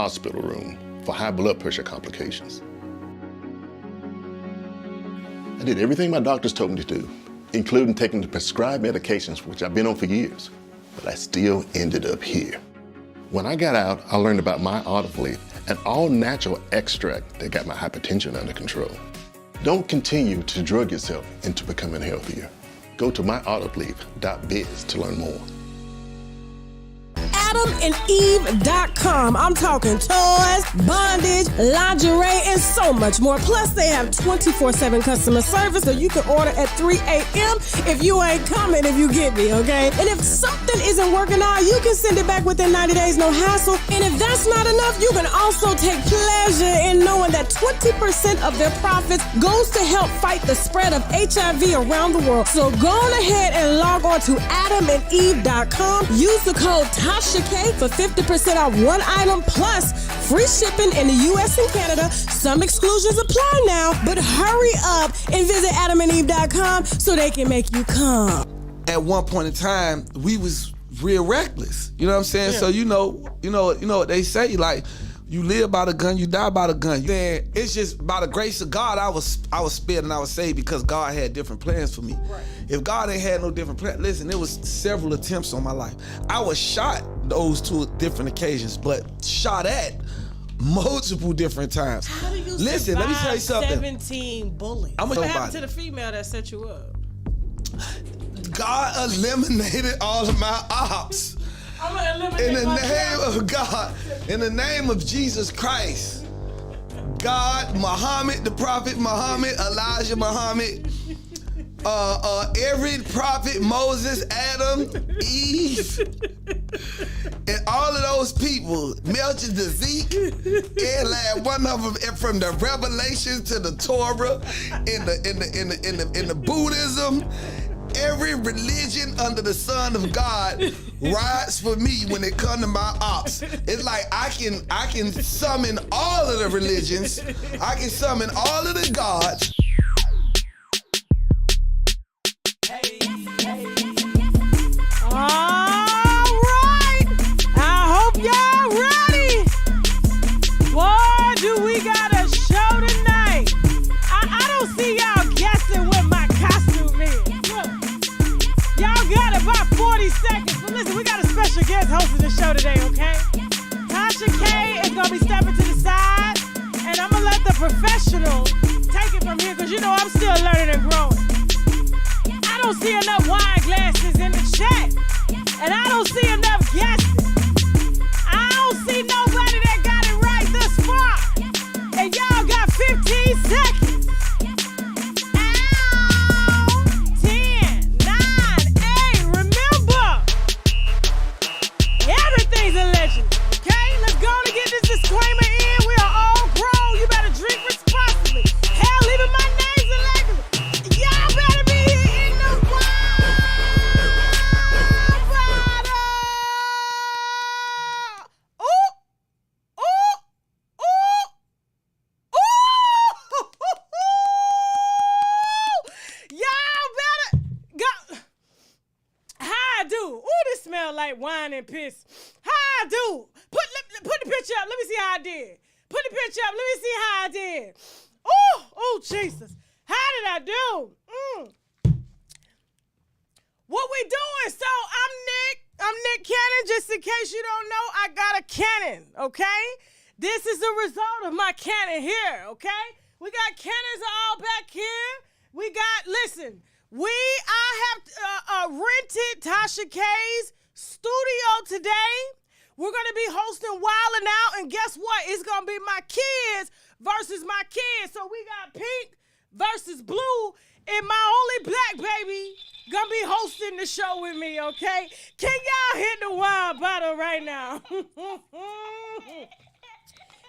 hospital room for high blood pressure complications. I did everything my doctors told me to do, including taking the prescribed medications, which I've been on for years, but I still ended up here. When I got out, I learned about my olive leaf, an all-natural extract that got my hypertension under control. Don't continue to drug yourself into becoming healthier. Go to myoliveleaf.biz to learn more. AdamandEve.com. I'm talking toys, bondage, lingerie, and so much more. Plus, they have 24/7 customer service, so you can order at 3 a.m. if you ain't coming, if you get me, okay? And if something isn't working out, you can send it back within 90 days, no hassle. And if that's not enough, you can also take pleasure in knowing that 20% of their profits goes to help fight the spread of HIV around the world. So go on ahead and log on to AdamandEve.com. Use the code TASHAK for 50% off one item plus free shipping in the U.S. and Canada. Some exclusions apply now, but hurry up and visit AdamandEve.com so they can make you come. At one point in time, we was real reckless. You know what I'm saying? Yeah. So you know what they say, like, you live by the gun, you die by the gun. Then it's just by the grace of God, I was spared and I was saved because God had different plans for me. Right. If God ain't had no different plans, listen, there was several attempts on my life. I was shot those 2 different occasions, but shot at multiple different times. How do you listen, let me tell you something. 17 bullets? I'm What happened to the female that set you up? God eliminated all of my ops. I'm gonna eliminate In the my name child. of God, in the name of Jesus Christ, God, Muhammad, the prophet Muhammad, Elijah Muhammad, every prophet, Moses, Adam, Eve, and all of those people, Melchizedek, and like one of them, and from the Revelation to the Torah, in the Buddhism. Every religion under the sun of God rides for me when it comes to my ops. It's like I can summon all of the religions. I can summon all of the gods. All right. I hope y'all ready. Boy, do we got a show tonight. I don't see y'all guessing what my costume is. Look, y'all got about 40 seconds. But listen, we got a special guest hosting the show today, okay? Tasha K is going to be stepping to the side, and I'm going to let the professional take it from here because, you know, I'm still learning and growing. I don't see enough wine glasses in the chat, and I don't see enough guesses. I don't see nobody that got it right thus far, and y'all got 15 seconds. Ow! 10, 9, 8. Remember, everything's a legend. Okay, let's go and get this disclaimer in. We are all grown. You better drink responsibly. Hell, even my name's illegal. Y'all better be here in the wine bottle. Ooh, ooh, ooh, ooh. Y'all better go. How I do? Ooh, this smell like wine and piss. How I do? Put the picture up. Let me see how I did. Put the picture up. Let me see how I did. Oh, Jesus. How did I do? What we doing? So I'm Nick Cannon. Just in case you don't know, I got a cannon, okay? This is the result of my cannon here, okay? We got cannons all back here. Listen, I have rented Tasha K's studio today. We're going to be hosting Wild 'N Out, and guess what? It's going to be my kids versus my kids. So we got pink versus blue, and my only black baby going to be hosting the show with me, okay? Can y'all hit the wine bottle right now?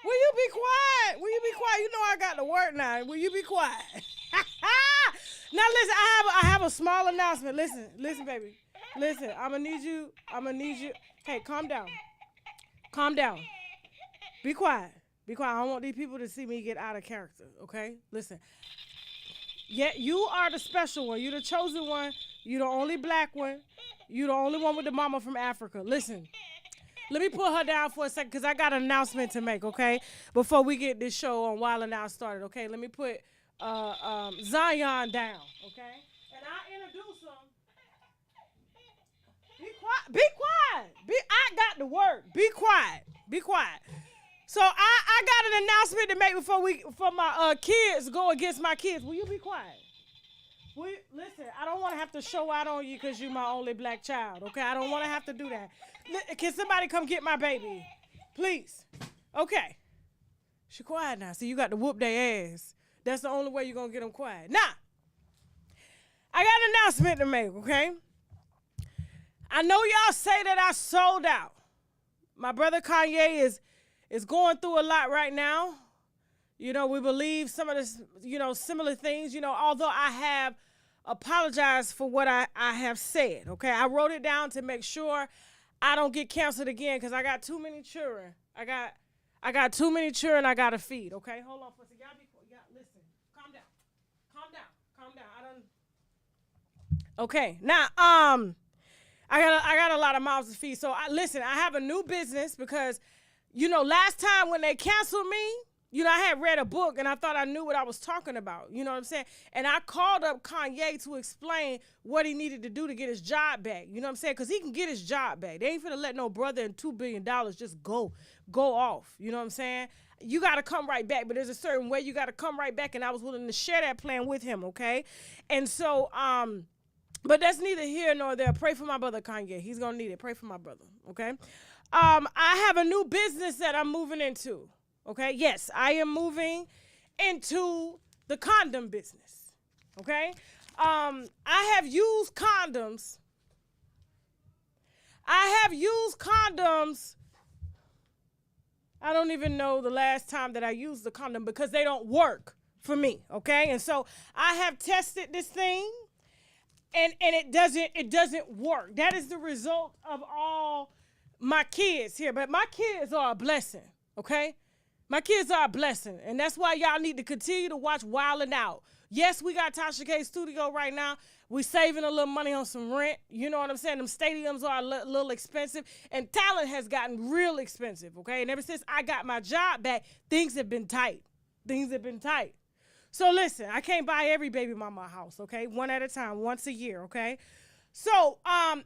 Will you be quiet? Will you be quiet? You know I got to work now. Will you be quiet? Now listen, I have a small announcement. Listen, baby. Listen, I'm gonna need you. Hey, calm down. Calm down. Be quiet. Be quiet. I don't want these people to see me get out of character, okay? Listen. Yeah, you are the special one. You're the chosen one. You're the only black one. You're the only one with the mama from Africa. Listen. Let me put her down for a second because I got an announcement to make, okay? Before we get this show on Wild and Out started, okay? Let me put Zion down, okay? And I'll introduce him. Be quiet. Be quiet. I got to work. Be quiet. Be quiet. So I got an announcement to make before my kids go against my kids. Will you be quiet? Listen, I don't want to have to show out on you because you're my only black child, okay? I don't want to have to do that. Can somebody come get my baby? Please. Okay. She quiet now. See, you got to whoop their ass. That's the only way you're going to get them quiet. Now, I got an announcement to make, okay? I know y'all say that I sold out. My brother Kanye is going through a lot right now. You know, we believe some of this, similar things, although I have apologized for what I have said, okay? I wrote it down to make sure I don't get canceled again because I got too many children. I got too many children I got to feed, okay? Hold on for a second. Y'all listen. Calm down. Okay, now, I got a lot of mouths to feed. So, listen, I have a new business because, last time when they canceled me, I had read a book and I thought I knew what I was talking about. You know what I'm saying? And I called up Kanye to explain what he needed to do to get his job back. You know what I'm saying? Because he can get his job back. They ain't finna let no brother and $2 billion just go off. You know what I'm saying? You got to come right back. But there's a certain way you got to come right back. And I was willing to share that plan with him, okay? And so, but that's neither here nor there. Pray for my brother Kanye. He's going to need it. Pray for my brother, okay? I have a new business that I'm moving into. Okay, yes, I am moving into the condom business, okay? I have used condoms. I don't even know the last time that I used the condom because they don't work for me, okay? And so I have tested this thing, and it doesn't work. That is the result of all my kids here, but my kids are a blessing, okay? My kids are a blessing, and that's why y'all need to continue to watch Wild and Out. Yes, we got Tasha K Studio right now. We saving a little money on some rent. You know what I'm saying? Them stadiums are a little expensive, and talent has gotten real expensive, okay? And ever since I got my job back, things have been tight. So listen, I can't buy every baby mama a house, okay? One at a time, once a year, okay? So I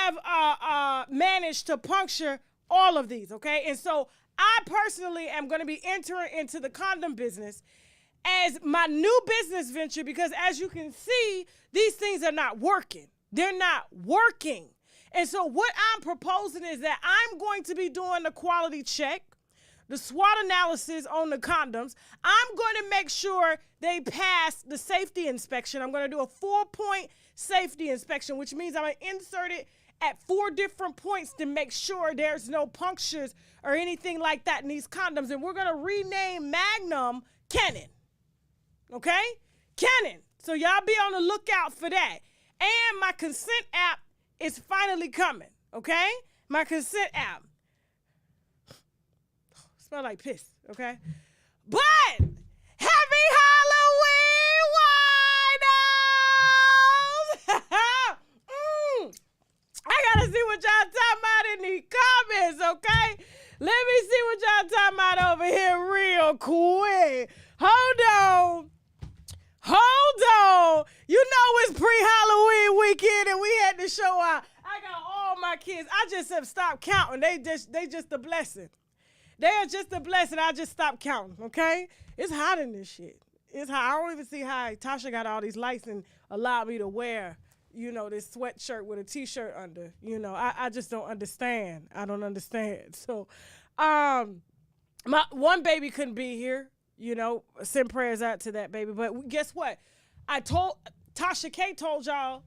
have managed to puncture all of these, okay? And so I personally am going to be entering into the condom business as my new business venture because as you can see, these things are not working. They're not working. And so what I'm proposing is that I'm going to be doing the quality check, the SWOT analysis on the condoms. I'm going to make sure they pass the safety inspection. I'm going to do a 4-point safety inspection, which means I'm going to insert it at 4 different points to make sure there's no punctures or anything like that in these condoms. And we're going to rename Magnum Cannon. Okay? Cannon. So y'all be on the lookout for that. And my consent app is finally coming. Okay? My consent app. Smell like piss. Okay? But happy Halloween, winos! I gotta see what y'all talking about in the comments, okay? Let me see what y'all talking about over here real quick. Hold on. You know it's pre-Halloween weekend and we had to show out. I got all my kids. I just have stopped counting. They just a blessing. They are just a blessing. I just stopped counting, okay? It's hot in this shit. It's hot. I don't even see how Tasha got all these lights and allowed me to wear this sweatshirt with a T-shirt under. I just don't understand. I don't understand. So, my one baby couldn't be here. Send prayers out to that baby. But guess what? Tasha K told y'all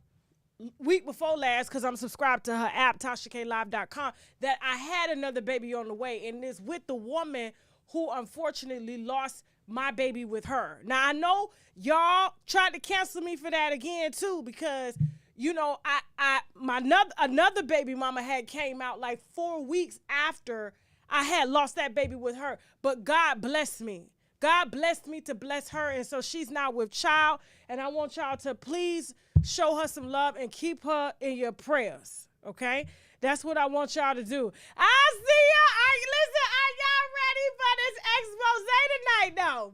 week before last, because I'm subscribed to her app, TashaKLive.com, that I had another baby on the way. And it's with the woman who unfortunately lost my baby with her. Now, I know y'all tried to cancel me for that again, too, because, another baby mama had came out like 4 weeks after I had lost that baby with her. But God blessed me. God blessed me to bless her, and so she's now with child, and I want y'all to please show her some love and keep her in your prayers, okay? That's what I want y'all to do. I see y'all. Listen, are y'all ready for this expose tonight, though?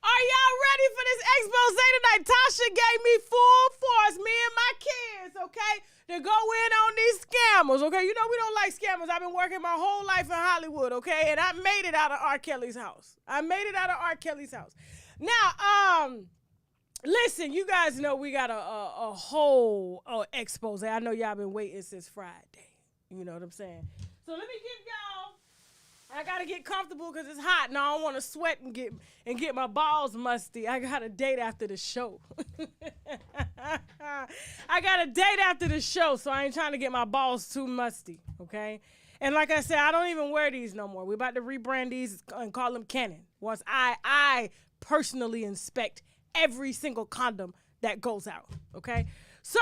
Are y'all ready for this expose tonight? Tasha gave me full force, me and my kids, okay, to go in on these scammers, okay? You know we don't like scammers. I've been working my whole life in Hollywood, okay? And I made it out of R. Kelly's house. Now, listen, you guys know we got a whole expose. I know y'all been waiting since Friday. You know what I'm saying? So let me give y'all, I got to get comfortable because it's hot and I don't want to sweat and get my balls musty. I got a date after the show. So I ain't trying to get my balls too musty, okay? And like I said, I don't even wear these no more. We're about to rebrand these and call them Canon. Once I personally inspect every single condom that goes out, okay? So,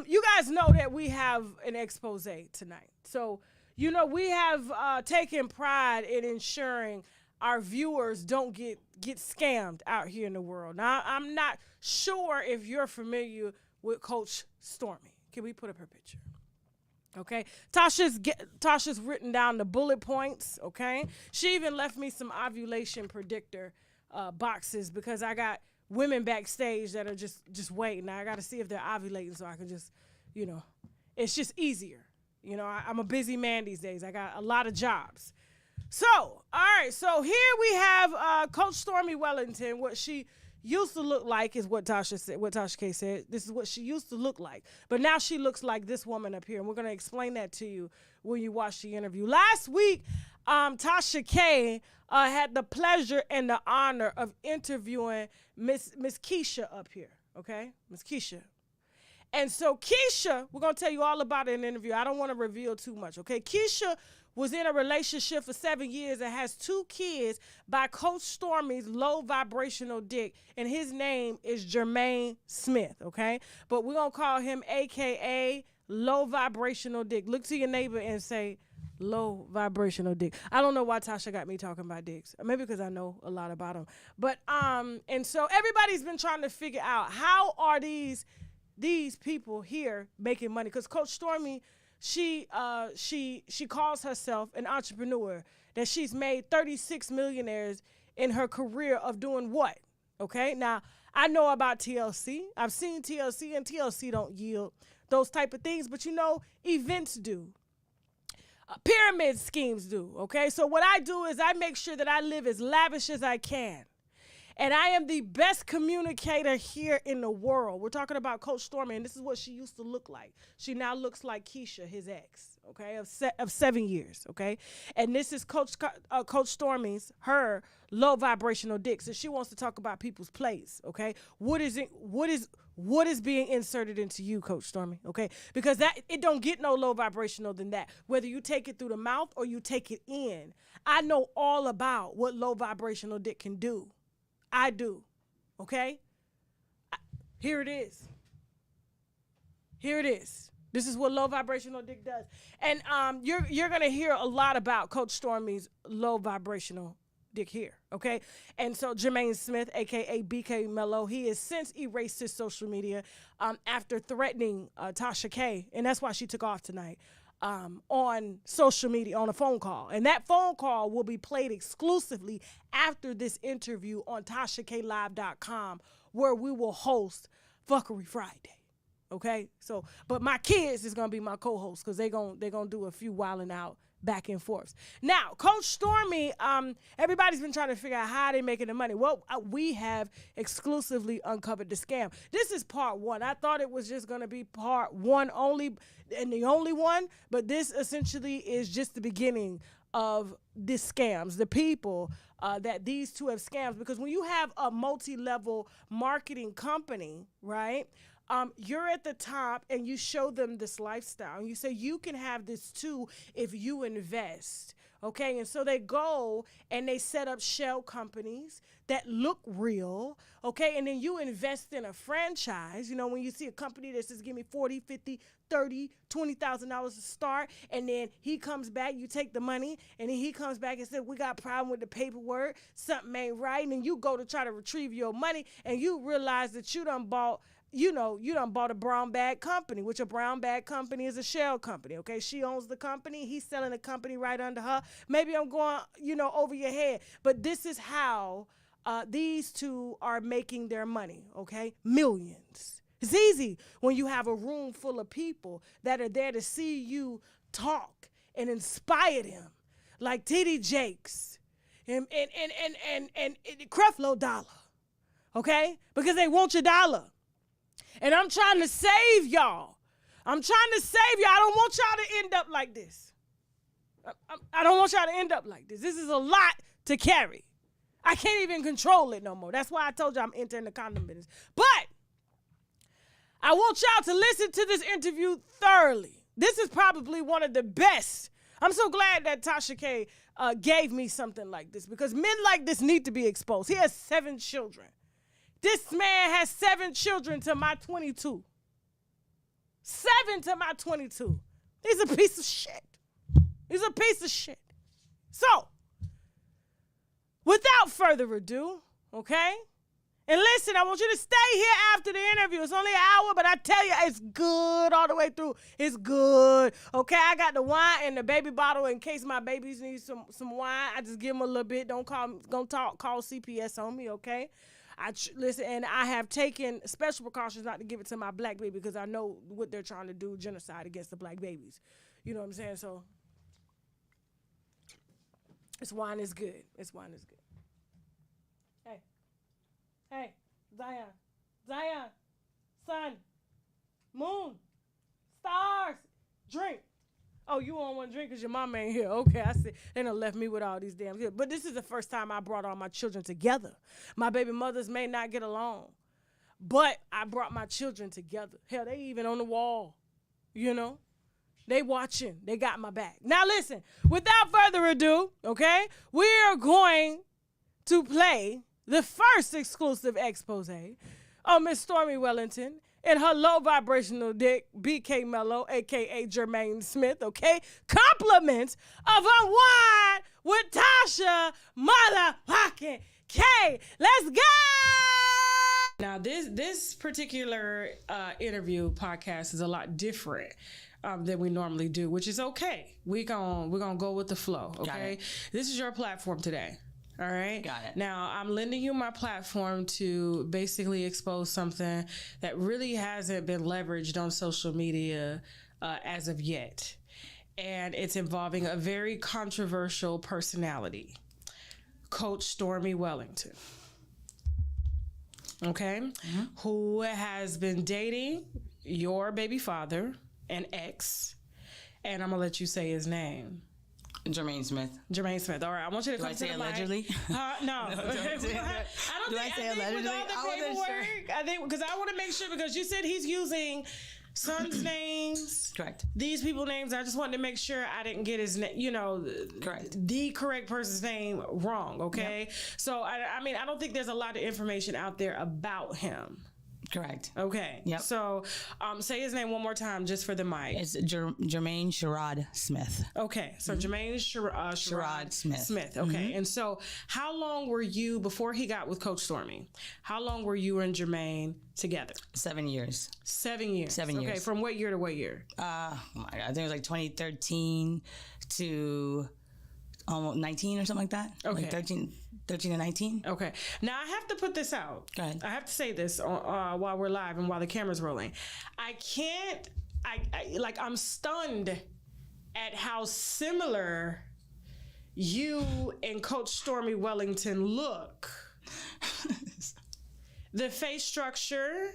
you guys know that we have an expose tonight. So, you know, we have taken pride in ensuring our viewers don't get scammed out here in the world. Now, I'm not sure if you're familiar with Coach Stormy. Can we put up her picture? Okay, Tasha's written down the bullet points, okay? She even left me some ovulation predictor boxes because I got women backstage that are just waiting. I got to see if they're ovulating so I can just, you know, it's just easier. You know, I'm a busy man these days. I got a lot of jobs. So, all right, so here we have Coach Stormy Wellington. What she used to look like is what Tasha said, what Tasha K said. This is what she used to look like. But now she looks like this woman up here, and we're going to explain that to you when you watch the interview. Last week, Tasha K had the pleasure and the honor of interviewing Miss Keisha up here, okay? Miss Keisha. And so Keisha, we're going to tell you all about it in an interview. I don't want to reveal too much, okay? Keisha was in a relationship for 7 years and has 2 kids by Coach Stormy's low vibrational dick, and his name is Jermaine Smith, okay? But we're going to call him AKA low vibrational dick. Look to your neighbor and say, low vibrational dick. I don't know why Tasha got me talking about dicks. Maybe because I know a lot about them. But, and so everybody's been trying to figure out how are these people here making money, because Coach Stormy, she calls herself an entrepreneur, that she's made 36 millionaires in her career of doing what? Okay, now I know about TLC. I've seen TLC, and TLC don't yield those type of things, but you know, events do. Pyramid schemes do, okay? So what I do is I make sure that I live as lavish as I can. And I am the best communicator here in the world. We're talking about Coach Stormy, and this is what she used to look like. She now looks like Keisha, his ex, okay, of 7 years, okay? And this is Coach Stormy's, her low vibrational dick. So she wants to talk about people's plays, okay? What is being inserted into you, Coach Stormy, okay? Because it don't get no low vibrational than that. Whether you take it through the mouth or you take it in. I know all about what low vibrational dick can do. I do, okay? Here it is. This is what low vibrational dick does. And you're going to hear a lot about Coach Stormy's low vibrational dick here, okay? And so Jermaine Smith, a.k.a. BKMello, he has since erased his social media after threatening Tasha K, and that's why she took off tonight. On social media, on a phone call. And that phone call will be played exclusively after this interview on TashaKLive.com, where we will host Fuckery Friday. Okay? So, but my kids is going to be my co-host because they're gonna do a few wilding out back and forth. Now, Coach Stormy, everybody's been trying to figure out how they're making the money. Well, we have exclusively uncovered the scam. This is part 1. I thought it was just going to be part 1 only and the only one, but this essentially is just the beginning of the scams, the people that these two have scams. Because when you have a multi-level marketing company, right, you're at the top and you show them this lifestyle. And you say, you can have this too if you invest. Okay, and so they go and they set up shell companies that look real, okay, and then you invest in a franchise. You know, when you see a company that says, give me 40, 50, 30, $20,000 to start, and then he comes back, you take the money, and then he comes back and says, we got a problem with the paperwork, something ain't right, and then you go to try to retrieve your money, and you realize that you done bought you done bought a brown bag company, which a brown bag company is a shell company, okay? She owns the company. He's selling the company right under her. Maybe I'm going, over your head. But this is how these two are making their money, okay? Millions. It's easy when you have a room full of people that are there to see you talk and inspire them, like T.D. Jakes and Creflo Dollar, okay? Because they want your dollar. And I'm trying to save y'all. I don't want y'all to end up like this. I don't want y'all to end up like this. This is a lot to carry. I can't even control it no more. That's why I told you I'm entering the condom business. But I want y'all to listen to this interview thoroughly. This is probably one of the best. I'm so glad that Tasha K gave me something like this, because men like this need to be exposed. He has 7 children. This man has 7 children to my 22. 7 to my 22. He's a piece of shit. He's a piece of shit. So, without further ado, okay? And listen, I want you to stay here after the interview. It's only an hour, but I tell you, it's good all the way through. It's good. Okay, I got the wine in the baby bottle in case my babies need some wine. I just give them a little bit. Don't call CPS on me, okay? Listen, and I have taken special precautions not to give it to my black baby, because I know what they're trying to do, genocide against the black babies. You know what I'm saying? So, this wine is good. Hey, Zion, sun, moon, stars, drink. Oh, you want one drink because your mama ain't here. Okay, I see. They done left me with all these damn kids. But this is the first time I brought all my children together. My baby mothers may not get along, but I brought my children together. Hell, they even on the wall, They watching. They got my back. Now listen, without further ado, okay, we are going to play the first exclusive expose of Miss Stormy Wellington and her low vibrational dick, BKMello, a.k.a. Jermaine Smith, okay? Compliments of Unwind with Tasha motherfucking K. Let's go! Now, this particular interview podcast is a lot different than we normally do, which is okay. We're gonna go with the flow, okay? This is your platform today. All right. Got it. Now, I'm lending you my platform to basically expose something that really hasn't been leveraged on social media as of yet. And it's involving a very controversial personality, Coach Stormy Wellington. Okay? Mm-hmm. Who has been dating your baby father, an ex, and I'm going to let you say his name. Jermaine Smith. All right, I want you to come to the mic. Do I say allegedly? No. I say allegedly? I think because I want to make sure, because you said he's using sons' names. Correct. These people's names. I just wanted to make sure I didn't get his name, correct. The correct person's name wrong, okay? Yep. So, I mean, I don't think there's a lot of information out there about him. Correct. Okay. Yep. So, say his name one more time, just for the mic. It's Jermaine Sherrod Smith. Okay. So Jermaine Sherrod Smith. Okay. Mm-hmm. And so, how long were you before he got with Coach Stormy? How long were you and Jermaine together? 7 years. 7 years. 7 years. Okay. From what year to what year? Oh my God. I think it was like 2013 to almost 19 or something like that. Okay. Like 13 to 19. Okay. Now I have to put this out. Go ahead. I have to say this while we're live and while the camera's rolling. I'm stunned at how similar you and Coach Stormy Wellington look. The face structure,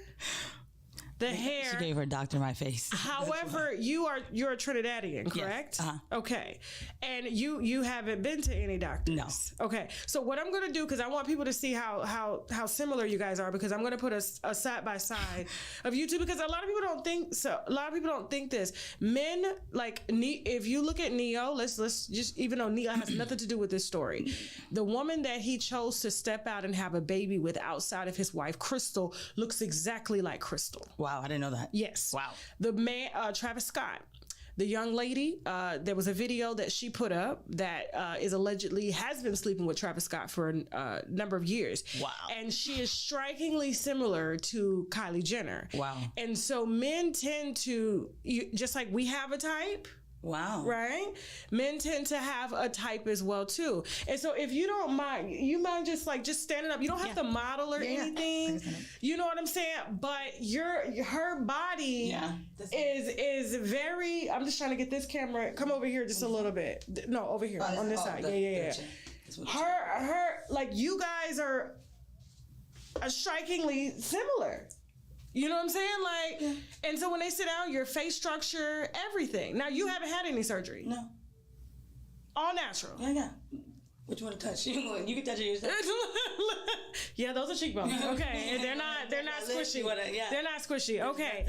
the hair. She gave her doctor my face. However, you're a Trinidadian, correct? Yes. Okay. And you haven't been to any doctors? No. Okay. So what I'm going to do, because I want people to see how similar you guys are, because I'm going to put a side by side of you two, because a lot of people don't think so. A lot of people don't think this. Men, like, if you look at Neo, let's just, even though Neo has nothing to do with this story, the woman that he chose to step out and have a baby with outside of his wife, Crystal, looks exactly like Crystal. Wow, I didn't know that. Yes. Wow. The man, Travis Scott, the young lady, there was a video that she put up that is allegedly has been sleeping with Travis Scott for a number of years. Wow. And she is strikingly similar to Kylie Jenner. Wow. And so men tend to, just like we have a type, wow. right? Men tend to have a type as well too. And so if you don't mind, you mind just standing up. You don't have to model or anything. You know what I'm saying? But her body is very, I'm just trying to get this camera, come over here just a little bit. No, over here on this side. Yeah. Her like you guys are strikingly similar. You know what I'm saying? Like, and so when they sit down, your face structure, everything. Now, you haven't had any surgery. No. All natural. Yeah. Which one to touch? You can touch it yourself. Yeah, those are cheekbones. Okay, and they're not squishy. They're not squishy. Okay.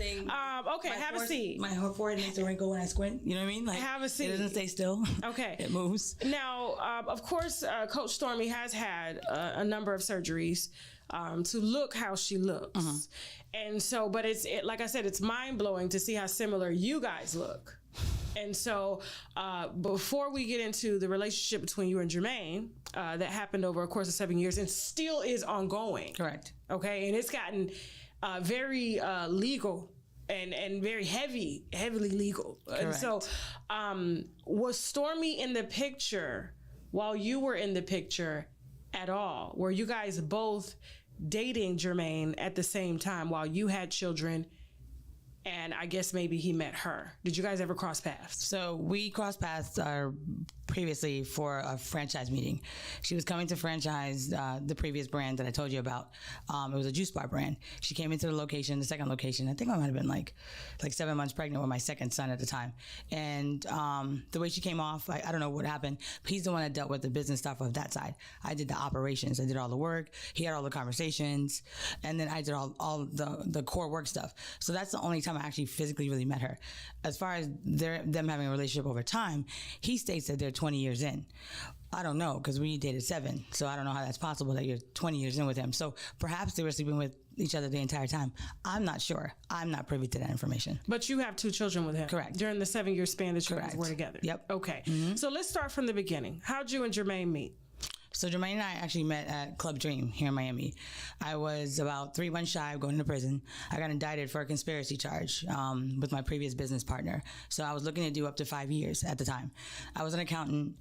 Okay. Have a seat. My forehead makes a wrinkle when I squint. You know what I mean? Like, have a seat. It doesn't stay still. Okay. It moves. Now, of course, Coach Stormy has had a number of surgeries to look how she looks, and so, but like I said, it's mind blowing to see how similar you guys look. And so before we get into the relationship between you and Jermaine, that happened over a course of 7 years and still is ongoing. Correct. Okay. And it's gotten very legal and very heavily legal. Correct. And so was Stormy in the picture while you were in the picture at all? Were you guys both dating Jermaine at the same time while you had children? And I guess maybe he met her. Did you guys ever cross paths? So we crossed paths previously for a franchise meeting. She was coming to franchise the previous brand that I told you about. It was a juice bar brand. She came into the location, the second location. I think I might have been like 7 months pregnant with my second son at the time. And the way she came off, I don't know what happened. He's the one that dealt with the business stuff of that side. I did the operations. I did all the work. He had all the conversations. And then I did all the core work stuff. So that's the only time I actually physically really met her. As far as them having a relationship over time, he states that they're 20 years in. I don't know, because we dated 7, so I don't know how that's possible that you're 20 years in with him. So perhaps they were sleeping with each other the entire time. I'm not sure. I'm not privy to that information. But you have 2 children with him. Correct. During the 7-year span that you guys were together. Yep. Okay. So let's start from the beginning. How'd you and Jermaine meet? So Jermaine and I actually met at Club Dream here in Miami. I was about 3 months shy of going to prison. I got indicted for a conspiracy charge with my previous business partner. So I was looking to do up to 5 years at the time. I was an accountant,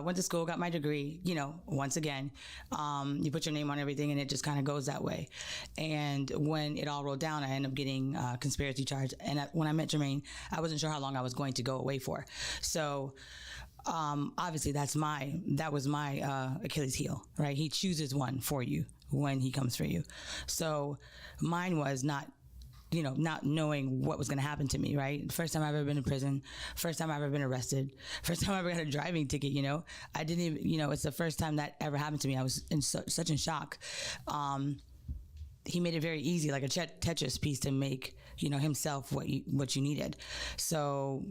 went to school, got my degree. You know, once again, you put your name on everything and it just kind of goes that way. And when it all rolled down, I ended up getting a conspiracy charge. And when I met Jermaine, I wasn't sure how long I was going to go away for. So obviously that was my Achilles heel, right? He chooses one for you when he comes for you. So mine was not knowing what was going to happen to me, right? First time I've ever been in prison, first time I've ever been arrested, first time I ever got a driving ticket, I didn't even, it's the first time that ever happened to me. I was such in shock. He made it very easy, like a Tetris piece, to make, himself what you needed. So,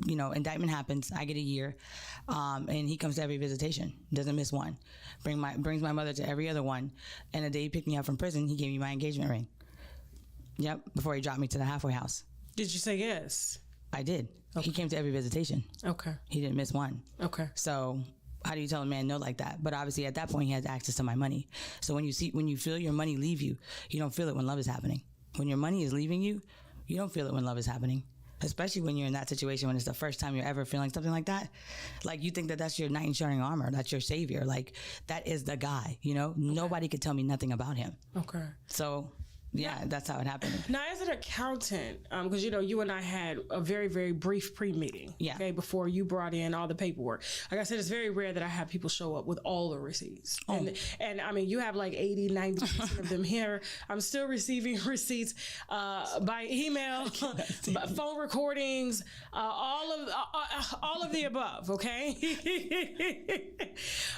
indictment happens. I get a year, and he comes to every visitation, doesn't miss one. Brings my mother to every other one. And the day he picked me up from prison, he gave me my engagement ring. Yep, before he dropped me to the halfway house. Did you say yes? I did. Okay. He came to every visitation. Okay. He didn't miss one. Okay. So how do you tell a man no like that? But obviously at that point he has access to my money. So when you feel your money leave you, you don't feel it when love is happening. When your money is leaving you, you don't feel it when love is happening. Especially when you're in that situation, when it's the first time you're ever feeling something like that. Like, you think that that's your knight in shining armor, that's your savior. Like, that is the guy, Okay. Nobody could tell me nothing about him. Okay. So yeah, that's how it happened. Now, as an accountant, because you and I had a very, very brief pre-meeting. Yeah. Okay, before you brought in all the paperwork. Like I said, it's very rare that I have people show up with all the receipts. Oh. And I mean, you have like 80, 90% of them here. I'm still receiving receipts by email, by phone recordings, all of the above. Okay.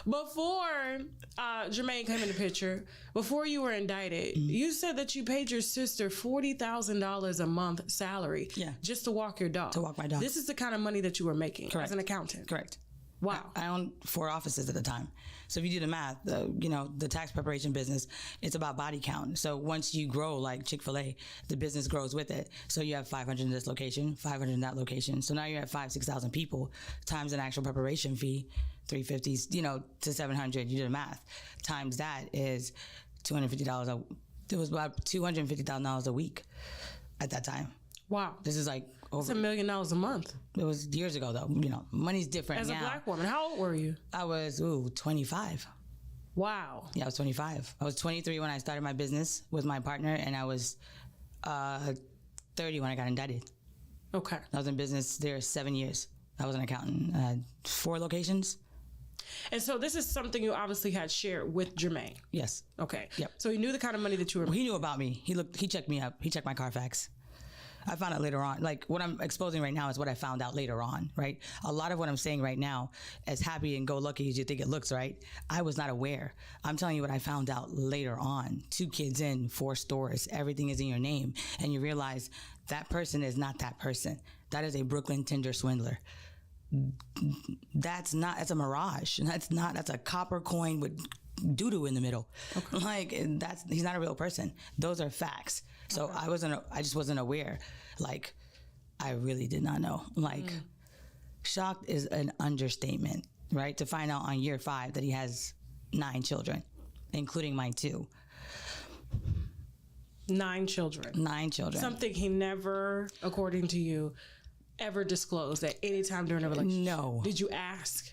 Before Jermaine came in the picture, before you were indicted, you said that you paid your sister $40,000 a month salary just to walk your dog. To walk my dog. This is the kind of money that you were making as an accountant. Correct. Wow. I owned 4 offices at the time. So if you do the math, the tax preparation business, it's about body count. So once you grow like Chick-fil-A, the business grows with it. So you have 500 in this location, 500 in that location. So now you're at 6,000 people times an actual preparation fee, $350, to 700. You do the math. Times that is $250. It was about $250,000 a week at that time. Wow. This is like over $1 million a month. It was years ago, though. Money's different As now. a black woman, how old were you? I was 25. Wow. Yeah, I was 25. I was 23 when I started my business with my partner, and I was 30 when I got indicted. Okay. I was in business there 7 years. I was an accountant. I had 4 locations. And so this is something you obviously had shared with Jermaine. Yes. Okay. Yep. So he knew the kind of money that you were. Well, he knew about me. He checked me up. He checked my Carfax. I found out later on. Like, what I'm exposing right now is what I found out later on, right? A lot of what I'm saying right now, as happy and go lucky as you think it looks, right? I was not aware. I'm telling you what I found out later on. 2 kids in, 4 stores, everything is in your name. And you realize that person is not that person. That is a Brooklyn Tinder swindler. That's a mirage. That's a copper coin with doo-doo in the middle. Okay. Like, he's not a real person. Those are facts. So okay. I just wasn't aware. Like, I really did not know. Like, shocked is an understatement, right? To find out on year 5 that he has 9 children, including mine too. 9 children. 9 children. Something he never, according to you, ever disclosed at any time during a relationship? No. Did you ask?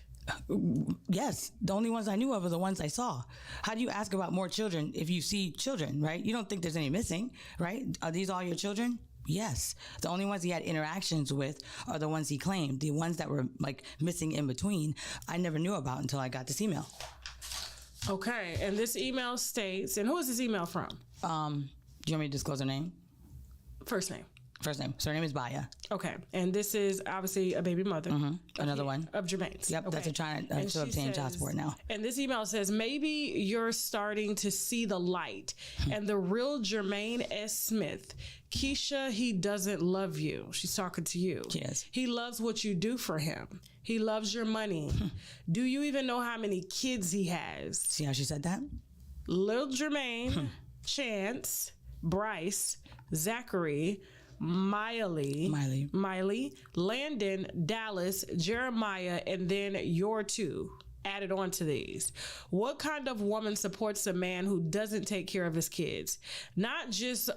Yes. The only ones I knew of are the ones I saw. How do you ask about more children if you see children, right? You don't think there's any missing, right? Are these all your children? Yes. The only ones he had interactions with are the ones he claimed. The ones that were like missing in between, I never knew about until I got this email. Okay. And this email states, and who is this email from? Do you want me to disclose her name? First name. First name. Surname is Baya. Okay. And this is obviously a baby mother. Mm-hmm. Another one. Of Jermaine's. Yep. Okay. That's trying to obtain child support now. And this email says, maybe you're starting to see the light and the real Jermaine S. Smith. Keisha, he doesn't love you. She's talking to you. Yes. He loves what you do for him. He loves your money. Do you even know how many kids he has? See how she said that? Lil Jermaine, Chance, Bryce, Zachary, Miley, Landon, Dallas, Jeremiah, and then your 2 added on to these. What kind of woman supports a man who doesn't take care of his kids? Not just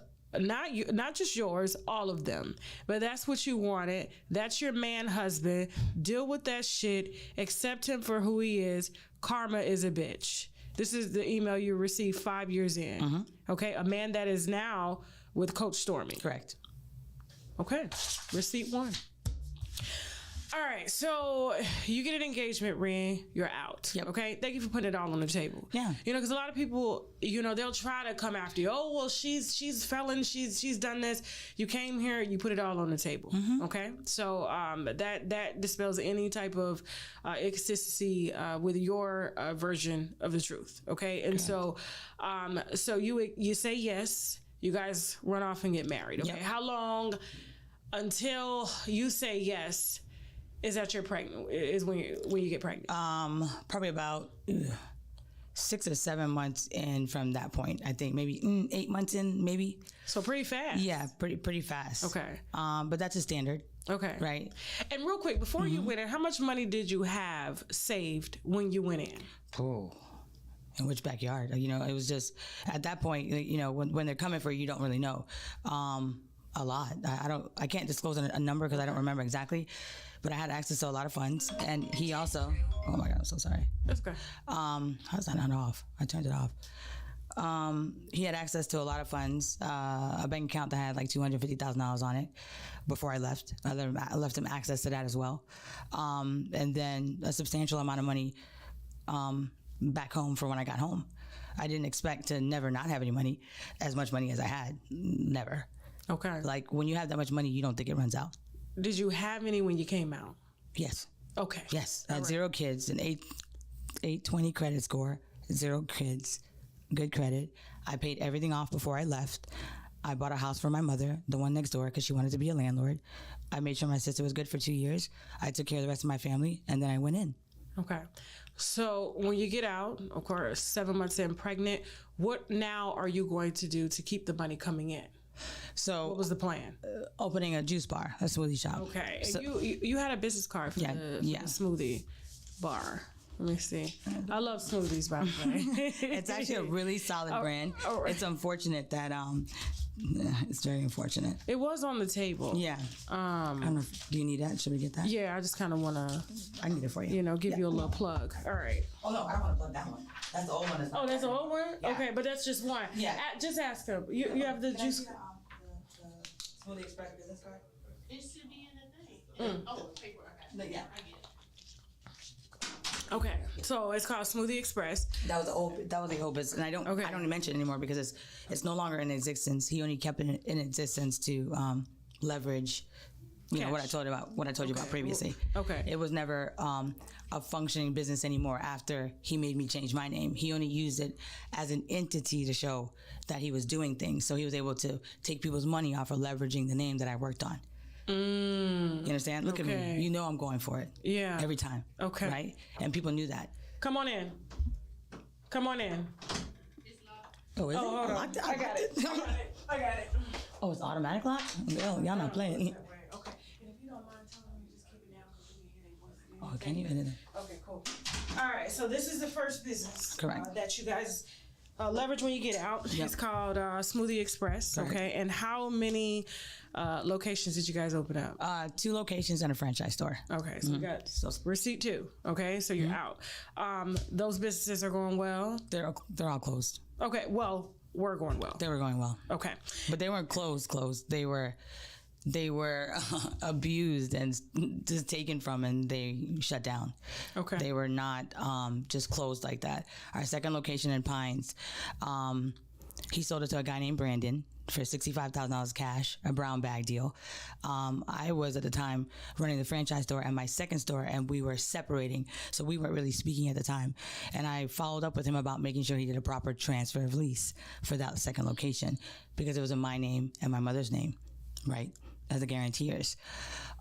yours, all of them. But that's what you wanted. That's your man husband. Deal with that shit. Accept him for who he is. Karma is a bitch. This is the email you received 5 years in. Mm-hmm. Okay, a man that is now with Coach Stormy. Correct. Okay, receipt 1. All right, so you get an engagement ring, you're out. Yep. Okay, thank you for putting it all on the table. Yeah. Because a lot of people, they'll try to come after you. Oh, well, she's felon, she's done this. You came here, you put it all on the table. Mm-hmm. Okay, so that dispels any type of inconsistency with your version of the truth. Okay, and so you say yes. You guys run off and get married. Okay, yep. How long until you say yes is that you're pregnant? Is when you get pregnant? Probably about 6 or 7 months in from that point. I think maybe 8 months in, maybe. So pretty fast. Yeah, pretty fast. Okay. But that's a standard. Okay. Right. And real quick, before you went in, how much money did you have saved when you went in? Oh. In which backyard? It was just at that point. When they're coming for you, you don't really know. A lot. I can't disclose a number because I don't remember exactly. But I had access to a lot of funds, and he also. Oh my God, I'm so sorry. That's okay. How's that not off? I turned it off. He had access to a lot of funds, a bank account that had like $250,000 on it before I left. I left him access to that as well, and then a substantial amount of money. Back home for when I got home. I didn't expect to never not have any money, as much money as I had. Never. Okay. Like when you have that much money, you don't think it runs out. Did you have any when you came out? Yes. Okay. Yes. I had 0 kids, an 820 credit score, 0 kids, good credit. I paid everything off before I left. I bought a house for my mother, the one next door, because she wanted to be a landlord. I made sure my sister was good for 2 years. I took care of the rest of my family, and then I went in. Okay. So when you get out, of course, 7 months in, pregnant, what now are you going to do to keep the money coming in? So What was the plan? opening a juice bar, a smoothie shop. Okay. So, You had a business card for, the smoothie bar. Let me see. I love smoothies, by the way. It's actually a really solid brand. It's unfortunate that it's very unfortunate. It was on the table. Yeah. I don't know. Do you need that? Should we get that? Yeah, I just kind of want to, I need it for you. give you a little plug. All right. Oh no, I don't want to plug that one. That's the old one. Oh, that's the old one? Yeah. Okay, but that's just one. Yeah. Just ask him. You have the juice. The Smoothie Express business card? It should be in the thing. Oh, paper. Okay. Yeah. I get it. Okay, so it's called Smoothie Express. That was the old business, and I don't mention it anymore because it's no longer in existence. He only kept it in existence to leverage, what I told you about previously. Okay. It was never a functioning business anymore after he made me change my name. He only used it as an entity to show that he was doing things. So he was able to take people's money off of leveraging the name that I worked on. You understand? Look at me. You know I'm going for it. Yeah. Every time. Okay. Right? And people knew that. Come on in. Come on in. Oh, is it? Hold on. Locked it? I got it. I got it. Oh, it's automatic lock? Y'all not playing. Okay. And if you don't mind telling me, just keep it down because we can hear their voice. Oh, can you? Okay, cool. All right, so this is the first business Correct. that you guys leverage when you get out. Yep. It's called Smoothie Express. Correct. Okay, and how many locations did you guys open up? 2 locations and a franchise store. Okay, so we got receipt 2. Okay, so you're out. Those businesses are going well. They're all closed. Okay, well, we're going well. They were going well, Okay, but they weren't closed. They were abused and just taken from, and they shut down. Okay. They were not just closed like that. Our second location in Pines, he sold it to a guy named Brandon for $65,000 cash, a brown bag deal. I was at the time running the franchise store and my second store, and we were separating, so we weren't really speaking at the time. And I followed up with him about making sure he did a proper transfer of lease for that second location because it was in my name and my mother's name, right, as the guarantors.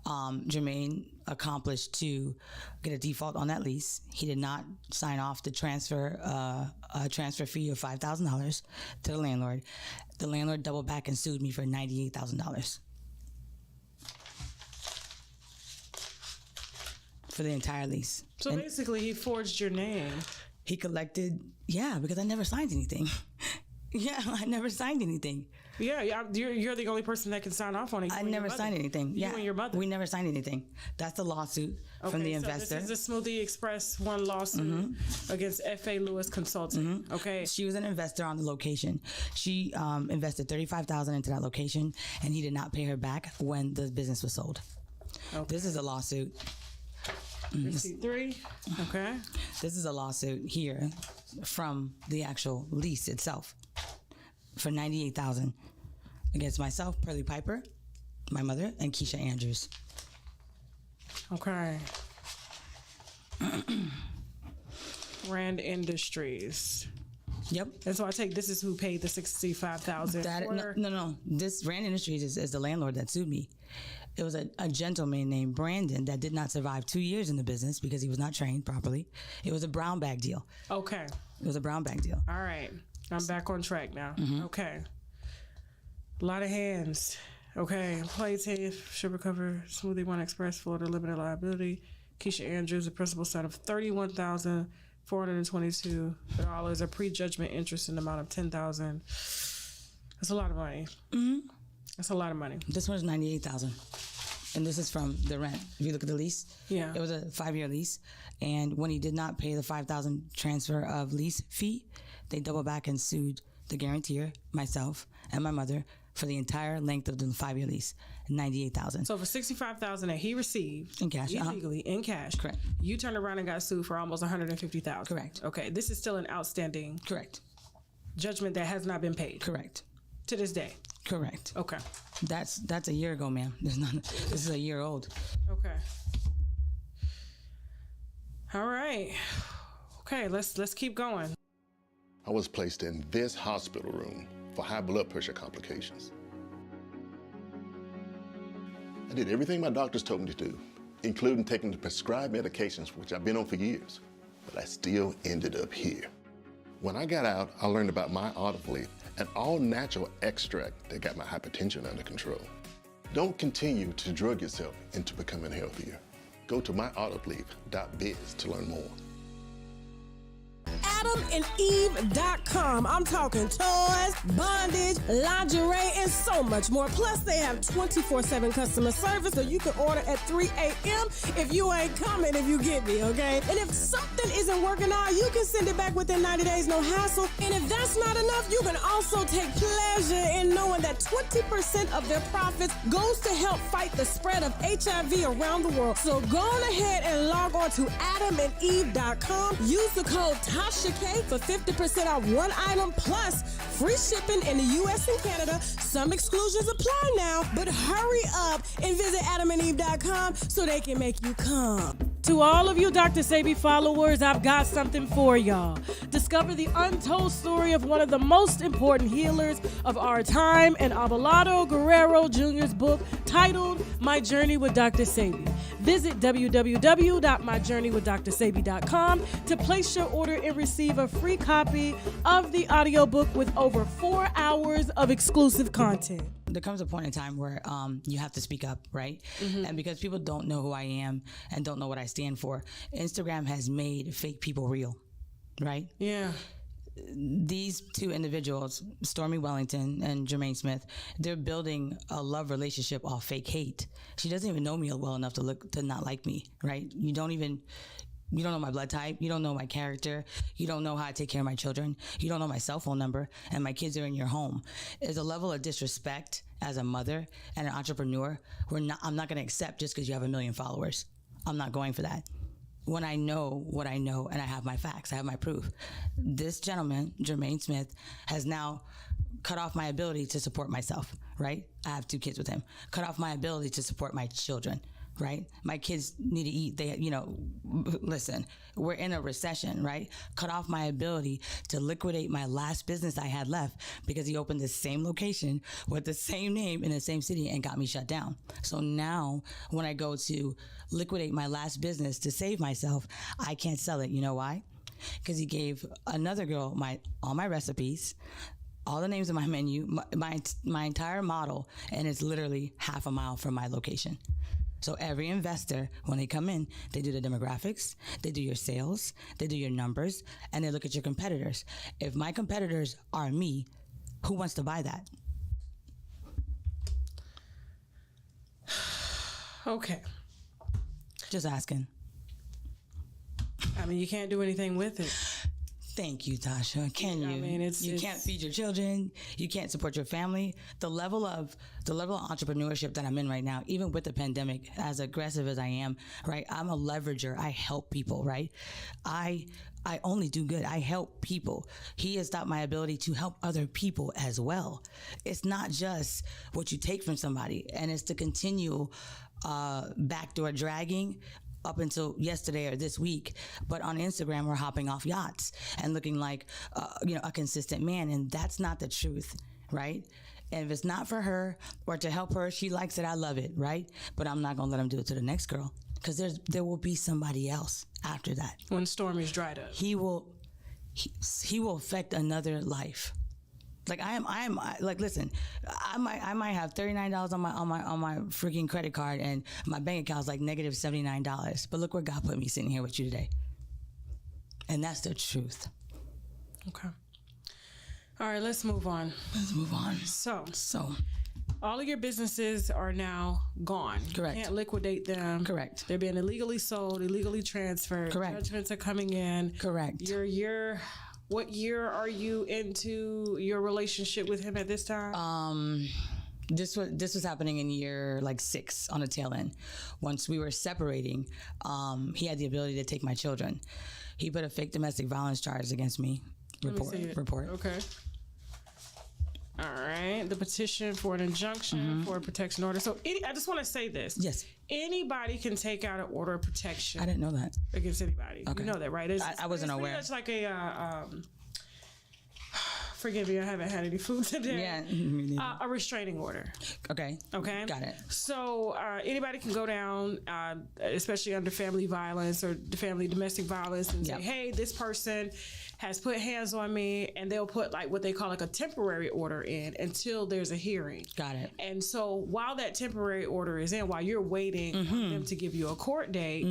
Jermaine accomplished to get a default on that lease. He did not sign off the transfer fee of $5,000 to the landlord. The landlord doubled back and sued me for $98,000 for the entire lease. so And basically he forged your name. he collected, because I never signed anything. I never signed anything. Yeah, you're the only person that can sign off on it. I never signed anything. You and your mother. We never signed anything. That's the lawsuit from the investor. So this is the Smoothie Express one lawsuit against F.A. Lewis Consulting. Okay. She was an investor on the location. She invested $35,000 into that location, and he did not pay her back when the business was sold. Okay. This is a lawsuit. Receipt 3. Okay. This is a lawsuit here from the actual lease itself for $98,000 against myself, Pearlie Piper, my mother, and Keisha Andrews. Okay. Rand Industries. Yep. And so I take this is who paid the $65,000. No. This Rand Industries is the landlord that sued me. It was a gentleman named Brandon that did not survive 2 years in the business because he was not trained properly. It was a brown bag deal. Okay. It was a brown bag deal. All right. I'm back on track now. Okay. A lot of hands. Okay. Play tape, should recover, Smoothie One Express, Florida Limited Liability. Keisha Andrews, the principal sum of $31,422, a prejudgment interest in the amount of $10,000. That's a lot of money. That's a lot of money. This one's $98,000. And this is from the rent. If you look at the lease, Yeah. it was a 5-year lease. And when he did not pay the $5,000 transfer of lease fee, they doubled back and sued the guarantor, myself, and my mother for the entire length of the 5-year lease, $98,000. So for $65,000 that he received In cash, illegally in cash, Correct. You turned around and got sued for almost $150,000. Correct. Okay, this is still an outstanding Correct. judgment that has not been paid Correct. to this day. Correct. Okay. That's a year ago, ma'am. This is a year old. Okay. All right. Okay, let's keep going. I was placed in this hospital room for high blood pressure complications. I did everything my doctors told me to do, including taking the prescribed medications, which I've been on for years, but I still ended up here. When I got out, I learned about my olive leaf, an all-natural extract that got my hypertension under control. Don't continue to drug yourself into becoming healthier. Go to myoliveleaf.biz to learn more. AdamandEve.com. I'm talking toys, bondage, lingerie, and so much more. Plus, they have 24/7 customer service, so you can order at 3 a.m. if you ain't coming, if you get me, okay? And if something isn't working out, you can send it back within 90 days, no hassle. And if that's not enough, you can also take pleasure in knowing that 20% of their profits goes to help fight the spread of HIV around the world. So go on ahead and log on to AdamandEve.com. Use the code TASHAK for 50% off one item plus free shipping in the U.S. and Canada. Some exclusions apply now, but hurry up and visit AdamandEve.com so they can make you come. To all of you Dr. Sebi followers, I've got something for y'all. Discover the untold story of one of the most important healers of our time in Abelardo Guerrero Jr.'s book titled My Journey with Dr. Sebi. Visit www.myjourneywithdrsebi.com to place your order and receive a free copy of the audiobook with over 4 hours of exclusive content. There comes a point in time where you have to speak up, right? Mm-hmm. And because people don't know who I am and don't know what I stand for, Instagram has made fake people real, right? Yeah. These two individuals, Stormy Wellington and Jermaine Smith, they're building a love relationship off fake hate. She doesn't even know me well enough to not like me, right? You don't know my blood type. You don't know my character. You don't know how I take care of my children. You don't know my cell phone number, and my kids are in your home. There's a level of disrespect as a mother and an entrepreneur I'm not going to accept just because you have 1 million followers. I'm not going for that. When I know what I know and I have my facts, I have my proof. This gentleman, Jermaine Smith, has now cut off my ability to support myself, right? I have 2 kids with him. Cut off my ability to support my children. Right? My kids need to eat. Listen, we're in a recession, right? Cut off my ability to liquidate my last business I had left because he opened the same location with the same name in the same city and got me shut down. So now when I go to liquidate my last business to save myself, I can't sell it. You know why? Because he gave another girl all my recipes, all the names of my menu, my entire model, and it's literally half a mile from my location. So every investor, when they come in, they do the demographics, they do your sales, they do your numbers, and they look at your competitors. If my competitors are me, who wants to buy that? Okay. Just asking. I mean, you can't do anything with it. Thank you, Tasha. Can you? I mean, you can't feed your children. You can't support your family. The level of entrepreneurship that I'm in right now, even with the pandemic, as aggressive as I am, right? I'm a leverager. I help people, right? I only do good. I help people. He has stopped my ability to help other people as well. It's not just what you take from somebody, and it's to continue backdoor dragging up until yesterday or this week, but on Instagram we're hopping off yachts and looking like a consistent man, and that's not the truth, right? And if it's not for her or to help her, she likes it, I love it, right? But I'm not gonna let him do it to the next girl, because there will be somebody else after that. When Stormy's dried up, he will affect another life. Like I am like, listen, I might have $39 on my freaking credit card, and my bank account's like negative $79. But look where God put me sitting here with you today. And that's the truth. Okay. All right, let's move on. So all of your businesses are now gone. Correct. You can't liquidate them. Correct. They're being illegally sold, illegally transferred. Correct. Judgments are coming in. Correct. What year are you into your relationship with him at this time? This was happening in year like 6 on the tail end. Once we were separating, he had the ability to take my children. He put a fake domestic violence charge against me. Report. Okay. All right. The petition for an injunction for a protection order. So I just want to say this. Yes. Anybody can take out an order of protection. I didn't know that. Against anybody. Okay. You know that, right? I wasn't aware. It's like a Forgive me, I haven't had any food today. Yeah. Me neither. A restraining order. Okay. Okay. Got it. So anybody can go down, especially under family violence or domestic violence, and say, hey, this person has put hands on me, and they'll put like what they call like a temporary order in until there's a hearing. Got it. And so while that temporary order is in, while you're waiting for them to give you a court date,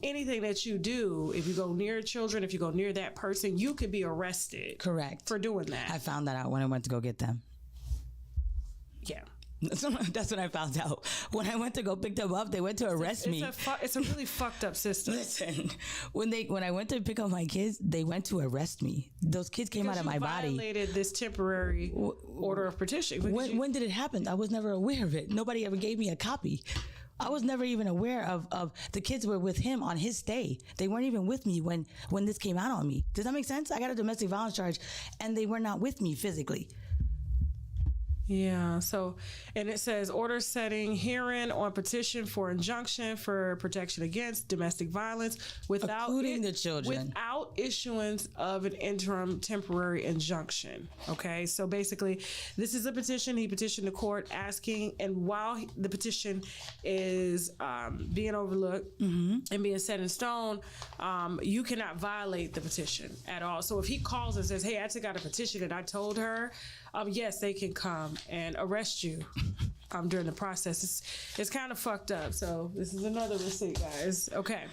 anything that you do, if you go near children, if you go near that person, you could be arrested. Correct. For doing that. I found that out when I went to go get them. Yeah. That's what I found out. When I went to go pick them up, they went to arrest me. It's a really fucked up system. Listen, when I went to pick up my kids, they went to arrest me. Those kids came out of my body. Violated this temporary order of protection. When did it happen? I was never aware of it. Nobody ever gave me a copy. I was never even aware of the kids were with him on his stay. They weren't even with me when this came out on me. Does that make sense? I got a domestic violence charge and they were not with me physically. Yeah, so, and it says order setting hearing on petition for injunction for protection against domestic violence without including the children, without issuance of an interim temporary injunction. Okay, so basically this is a petition. He petitioned the court asking, and while the petition is being overlooked and being set in stone, you cannot violate the petition at all. So if he calls and says, hey, I took out a petition and I told her, yes, they can come and arrest you during the process. It's kind of fucked up. So this is another receipt, guys. Okay.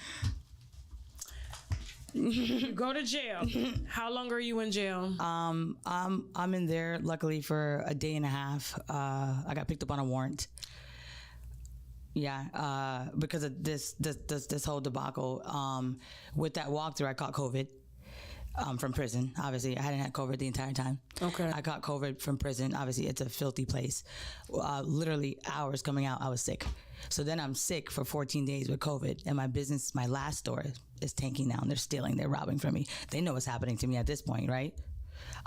You go to jail. How long are you in jail? I'm in there luckily for a day and a half. I got picked up on a warrant. Yeah, because of this whole debacle. With that walkthrough, I caught COVID. From prison. Obviously, I hadn't had COVID the entire time. Okay. I caught COVID from prison. Obviously, it's a filthy place. Literally hours coming out, I was sick. So then I'm sick for 14 days with COVID, and my business, my last store, is tanking now. They're stealing, they're robbing from me. They know what's happening to me at this point, right?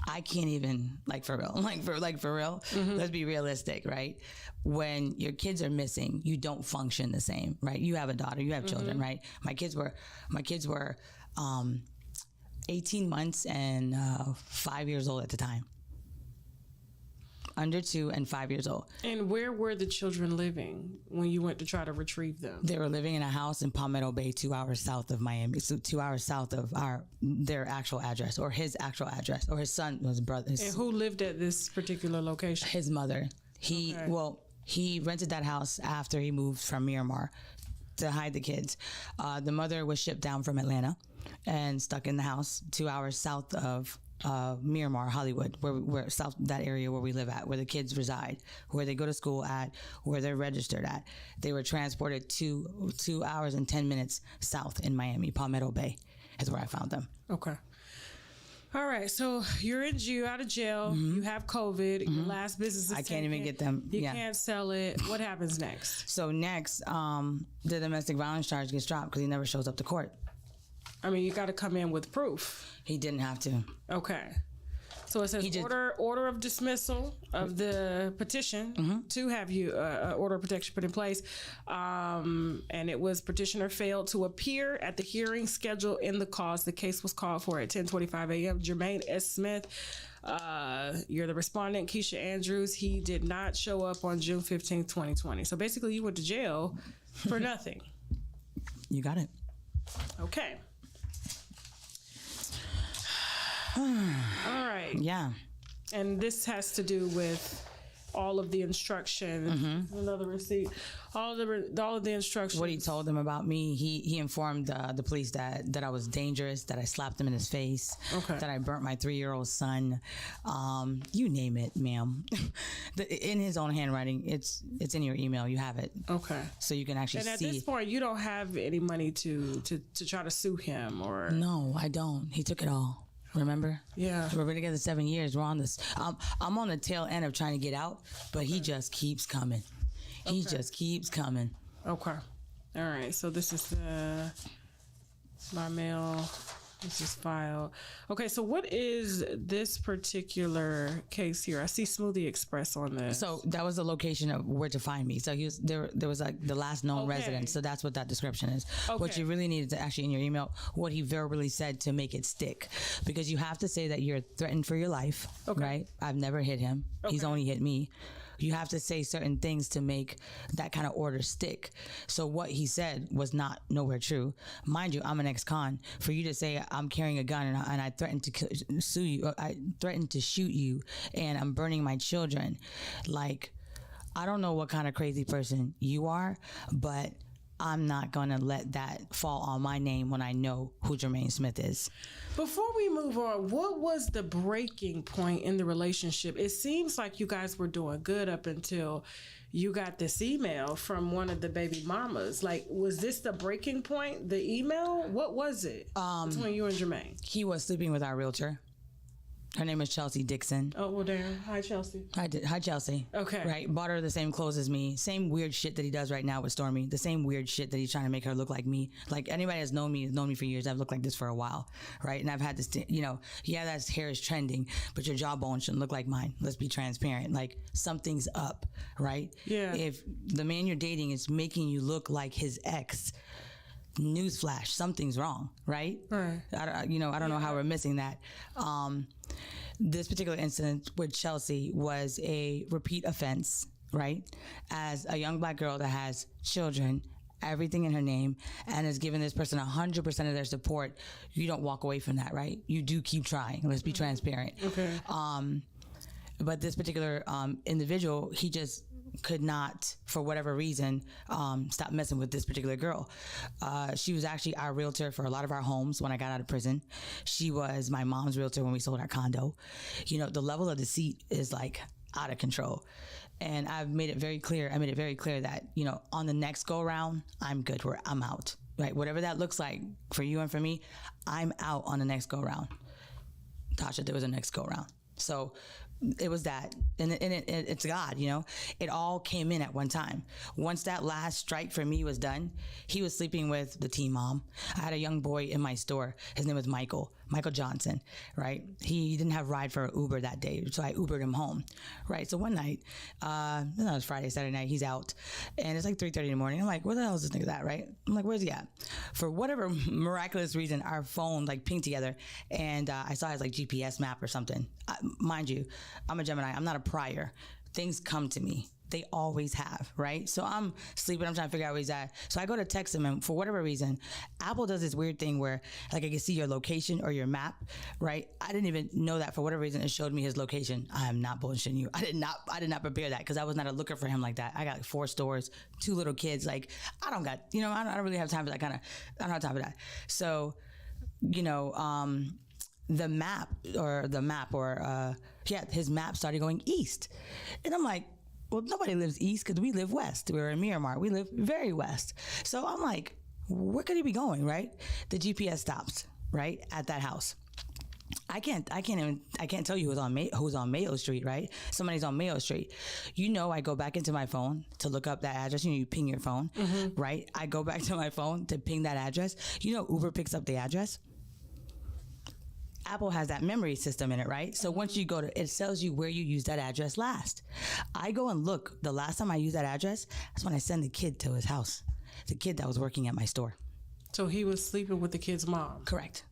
I can't even, for real. Let's be realistic, right? When your kids are missing, you don't function the same, right? You have a daughter, you have children, right? My kids were 18 months and 5 years old at the time. Under 2 and 5 years old. And where were the children living when you went to try to retrieve them? They were living in a house in Palmetto Bay, 2 hours south of Miami. So 2 hours south of their actual address, or his actual address, or his son, his brother. And who lived at this particular location? His mother. He rented that house after he moved from Miramar to hide the kids. The mother was shipped down from Atlanta and stuck in the house 2 hours south of Miramar, Hollywood, where south, that area where we live at, where the kids reside, where they go to school at, where they're registered at. They were transported 2 hours and 10 minutes south in Miami. Palmetto Bay is where I found them. Okay. All right, so you're out of jail. You have COVID. Your last business is I can't even get them. You can't sell it. What happens next? So next, the domestic violence charge gets dropped because he never shows up to court. I mean, you got to come in with proof. He didn't have to. Okay. So it says order of dismissal of the petition to have you order of protection put in place. And it was petitioner failed to appear at the hearing scheduled in the cause. The case was called for at 10:25 a.m. Jermaine S. Smith, you're the respondent, Keisha Andrews. He did not show up on June 15th, 2020. So basically you went to jail for nothing. You got it. Okay. All right. Yeah. And this has to do with all of the instructions. Another receipt. All of the instructions. What he told them about me, he informed the police that I was dangerous, that I slapped him in his face, that I burnt my 3-year-old son. You name it, ma'am. In his own handwriting, it's in your email. You have it. Okay. So you can actually see. And at this point, you don't have any money to try to sue him or. No, I don't. He took it all. Remember? Yeah. We've been together 7 years. We're on this. I'm on the tail end of trying to get out, but he just keeps coming. He just keeps coming. Okay. All right. So this is the by mail This is filed. Okay, so what is this particular case here? I see Smoothie Express on this. So that was the location of where to find me. So he was there. There was like the last known resident. So that's what that description is. What you really needed to actually in your email, what he verbally said to make it stick, because you have to say that you're threatened for your life. Right? I've never hit him. He's only hit me. You have to say certain things to make that kind of order stick. So what he said was not nowhere true. Mind you, I'm an ex-con. For you to say I'm carrying a gun and I threatened to sue you, I threatened to shoot you, and I'm burning my children. Like, I don't know what kind of crazy person you are, but I'm not gonna let that fall on my name when I know who Jermaine Smith is. Before we move on, what was the breaking point in the relationship? It seems like you guys were doing good up until you got this email from one of the baby mamas. Like, was this the breaking point, the email? What was it between you and Jermaine? He was sleeping with our realtor. Her name is Chelsea Dixon. Oh, well, damn. Hi, Chelsea. Hi, Chelsea. Okay. Right. Bought her the same clothes as me. Same weird shit that he does right now with Stormy. The same weird shit that he's trying to make her look like me. Like, anybody that's known me for years. I've looked like this for a while. Right. And I've had this, that hair is trending, but your jawbone shouldn't look like mine. Let's be transparent. Like, something's up. Right. Yeah. If the man you're dating is making you look like his ex, newsflash, something's wrong. Right. Right. I don't know how we're missing that. This particular incident with Chelsea was a repeat offense, right? As a young black girl that has children, everything in her name, and has given this person 100% of their support, you don't walk away from that, right? You do keep trying. Let's be transparent. Okay. But this particular individual, he just could not, for whatever reason, stop messing with this particular girl. She was actually our realtor for a lot of our homes when I got out of prison. She was my mom's realtor when we sold our condo. The level of deceit is like out of control. And I've made it very clear. That, on the next go around, I'm good. I'm out. Right? Whatever that looks like for you and for me, I'm out on the next go around. Tasha, there was a next go around. So it was that, and it's God, it all came in at one time. Once that last strike for me was done, he was sleeping with the teen mom. I had a young boy in my store. His name was Michael Johnson, right? He didn't have ride for Uber that day, so I Ubered him home, right? So one night, it was Friday, Saturday night, he's out, and it's like 3:30 in the morning. I'm like, where the hell is this nigga at, right? I'm like, where's he at? For whatever miraculous reason, our phone like pinged together, and I saw his like GPS map or something. Mind you, I'm a Gemini. I'm not a prior. Things come to me. They always have, right? So I'm sleeping. I'm trying to figure out where he's at. So I go to text him, and for whatever reason, Apple does this weird thing where like I can see your location or your map, right? I didn't even know that. For whatever reason, it showed me his location. I am not bullshitting you. I did not prepare that because I was not a looker for him like that. I got like 4 stores, 2 little kids. Like I don't really have time for that kind of. I don't have time for that. So, his map started going east. And I'm like, well, nobody lives east because we live west. We're in Miramar. We live very west. So I'm like, where could he be going, right? The GPS stops, right, at that house. I can't tell you who's on Mayo Street, right? Somebody's on Mayo Street. I go back into my phone to look up that address. You ping your phone, right? I go back to my phone to ping that address. Uber picks up the address. Apple has that memory system in it, right? So once you go to, it tells you where you used that address last. I go and look. The last time I used that address, that's when I send the kid to his house. The kid that was working at my store. So he was sleeping with the kid's mom? Correct.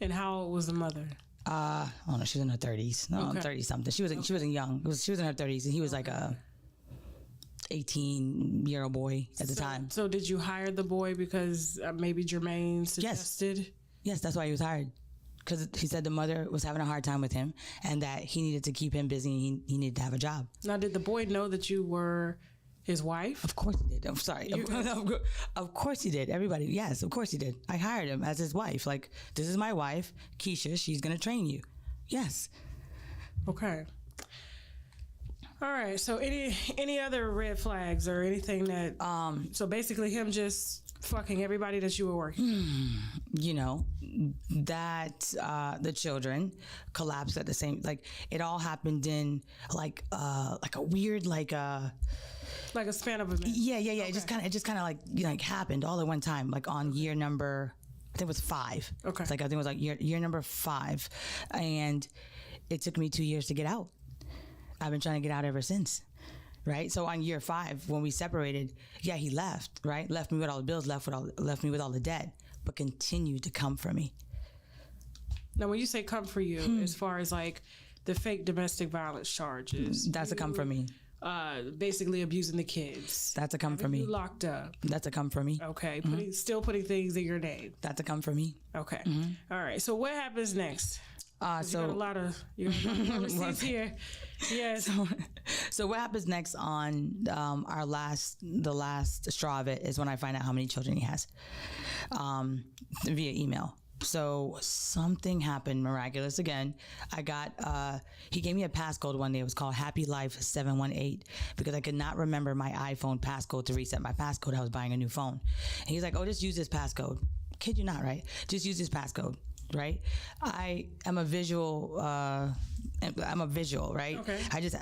And how old was the mother? I don't know. She was in her 30s. No, okay. 30 something. She wasn't young. She was in her 30s, and he was like a 18-year-old boy at the time. So did you hire the boy because maybe Jermaine suggested? Yes, that's why he was hired. Because he said the mother was having a hard time with him and that he needed to keep him busy and he needed to have a job. Now, did the boy know that you were his wife? Of course he did. I'm sorry. Of course he did. Everybody. Yes, of course he did. I hired him as his wife. Like, this is my wife, Keisha. She's going to train you. Yes. Okay. All right. So any other red flags or anything that, so basically him just fucking everybody that you were working. That the children collapsed at the same, like it all happened in like a weird like a span of events. Yeah. Okay. It just kind of like happened all at one time, like on year number I think it was 5. Okay. It's like, I think it was like year number 5. And it took me 2 years to get out. I've been trying to get out ever since. Right. So on year 5, when we separated, yeah, he left, right? Left me with all the bills, left me with all the debt, but continued to come for me. Now, when you say come for you, as far as like the fake domestic violence charges, that's a come for me. Basically abusing the kids. That's a come for me. You locked up. That's a come for me. Okay. Still putting things in your name. That's a come for me. Okay. All right. So what happens next? So you got a lot of receipts here. Yes. So what happens next on the last straw of it is when I find out how many children he has via email. So something happened miraculous again. I got, he gave me a passcode one day. It was called Happy Life 718 because I could not remember my iPhone passcode to reset my passcode. I was buying a new phone. And he's like, oh, just use this passcode. Kid you not, right? Just use this passcode. Right? I am a visual, right? Okay. I just,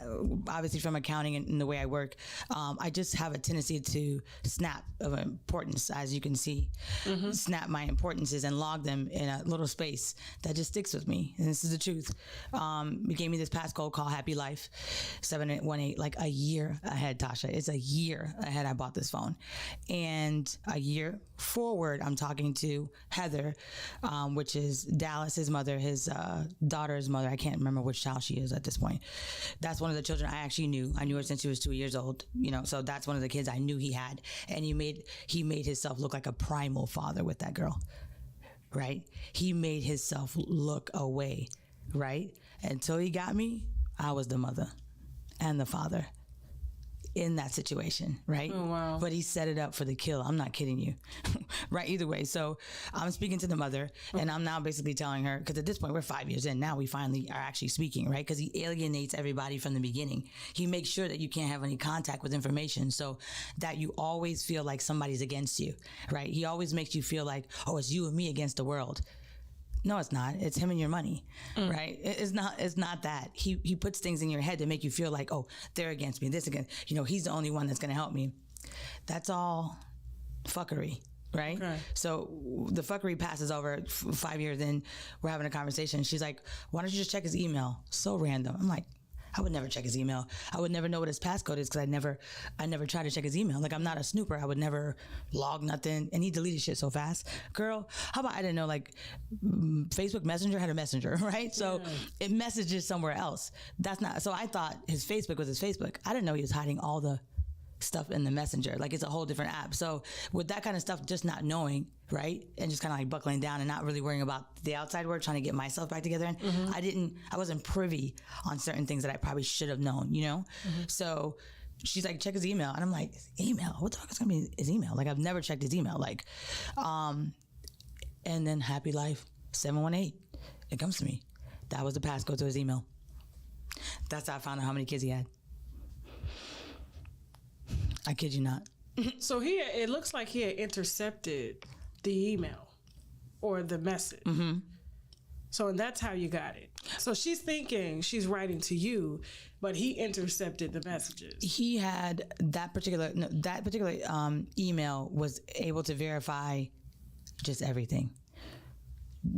obviously from accounting and the way I work, I just have a tendency to snap of importance, as you can see, snap my importances and log them in a little space that just sticks with me. And this is the truth. He gave me this passcode called Happy Life 718, like a year ahead, Tasha. It's a year ahead I bought this phone. And a year forward, I'm talking to Heather, which is Dallas, his mother, his daughter's mother. I can't remember which child she is at this point. That's one of the children I actually knew. I knew her since she was 2 years old. You know, so that's one of the kids I knew he had. And he made himself look like a primal father with that girl, right? He made himself look away, right? Until he got me, I was the mother and the father in that situation, right? Oh, wow. But he set it up for the kill. I'm not kidding you. Right? Either way. So I'm speaking to the mother and I'm now basically telling her, because at this point we're 5 years in, now we finally are actually speaking, right? Because he alienates everybody from the beginning. He makes sure that you can't have any contact with information so that you always feel like somebody's against you, right? He always makes you feel like, oh, it's you and me against the world. No, it's not. It's him and your money, right? It's not that. He puts things in your head to make you feel like, oh, they're against me, this against, he's the only one that's going to help me. That's all fuckery, right? Okay. So the fuckery passes over 5 years in, we're having a conversation. She's like, why don't you just check his email? So random. I'm like, I would never check his email. I would never know what his passcode is because I never try to check his email. Like, I'm not a snooper. I would never log nothing. And he deleted shit so fast. Girl, how about I didn't know, like, Facebook Messenger had a messenger, right? So it messages somewhere else. That's not, so I thought his Facebook was his Facebook. I didn't know he was hiding all the stuff in the messenger. Like, it's a whole different app. So with that kind of stuff, just not knowing, right? And just kind of like buckling down and not really worrying about the outside world, trying to get myself back together. And I wasn't privy on certain things that I probably should have known, So she's like, check his email. And I'm like, email? What the fuck is gonna be his email? Like, I've never checked his email. Like, and then Happy Life 718, it comes to me. That was the passcode to his email. That's how I found out how many kids he had. I kid you not. So it looks like he had intercepted the email or the message. So and that's how you got it. So she's thinking she's writing to you, but he intercepted the messages. He had that particular email was able to verify just everything.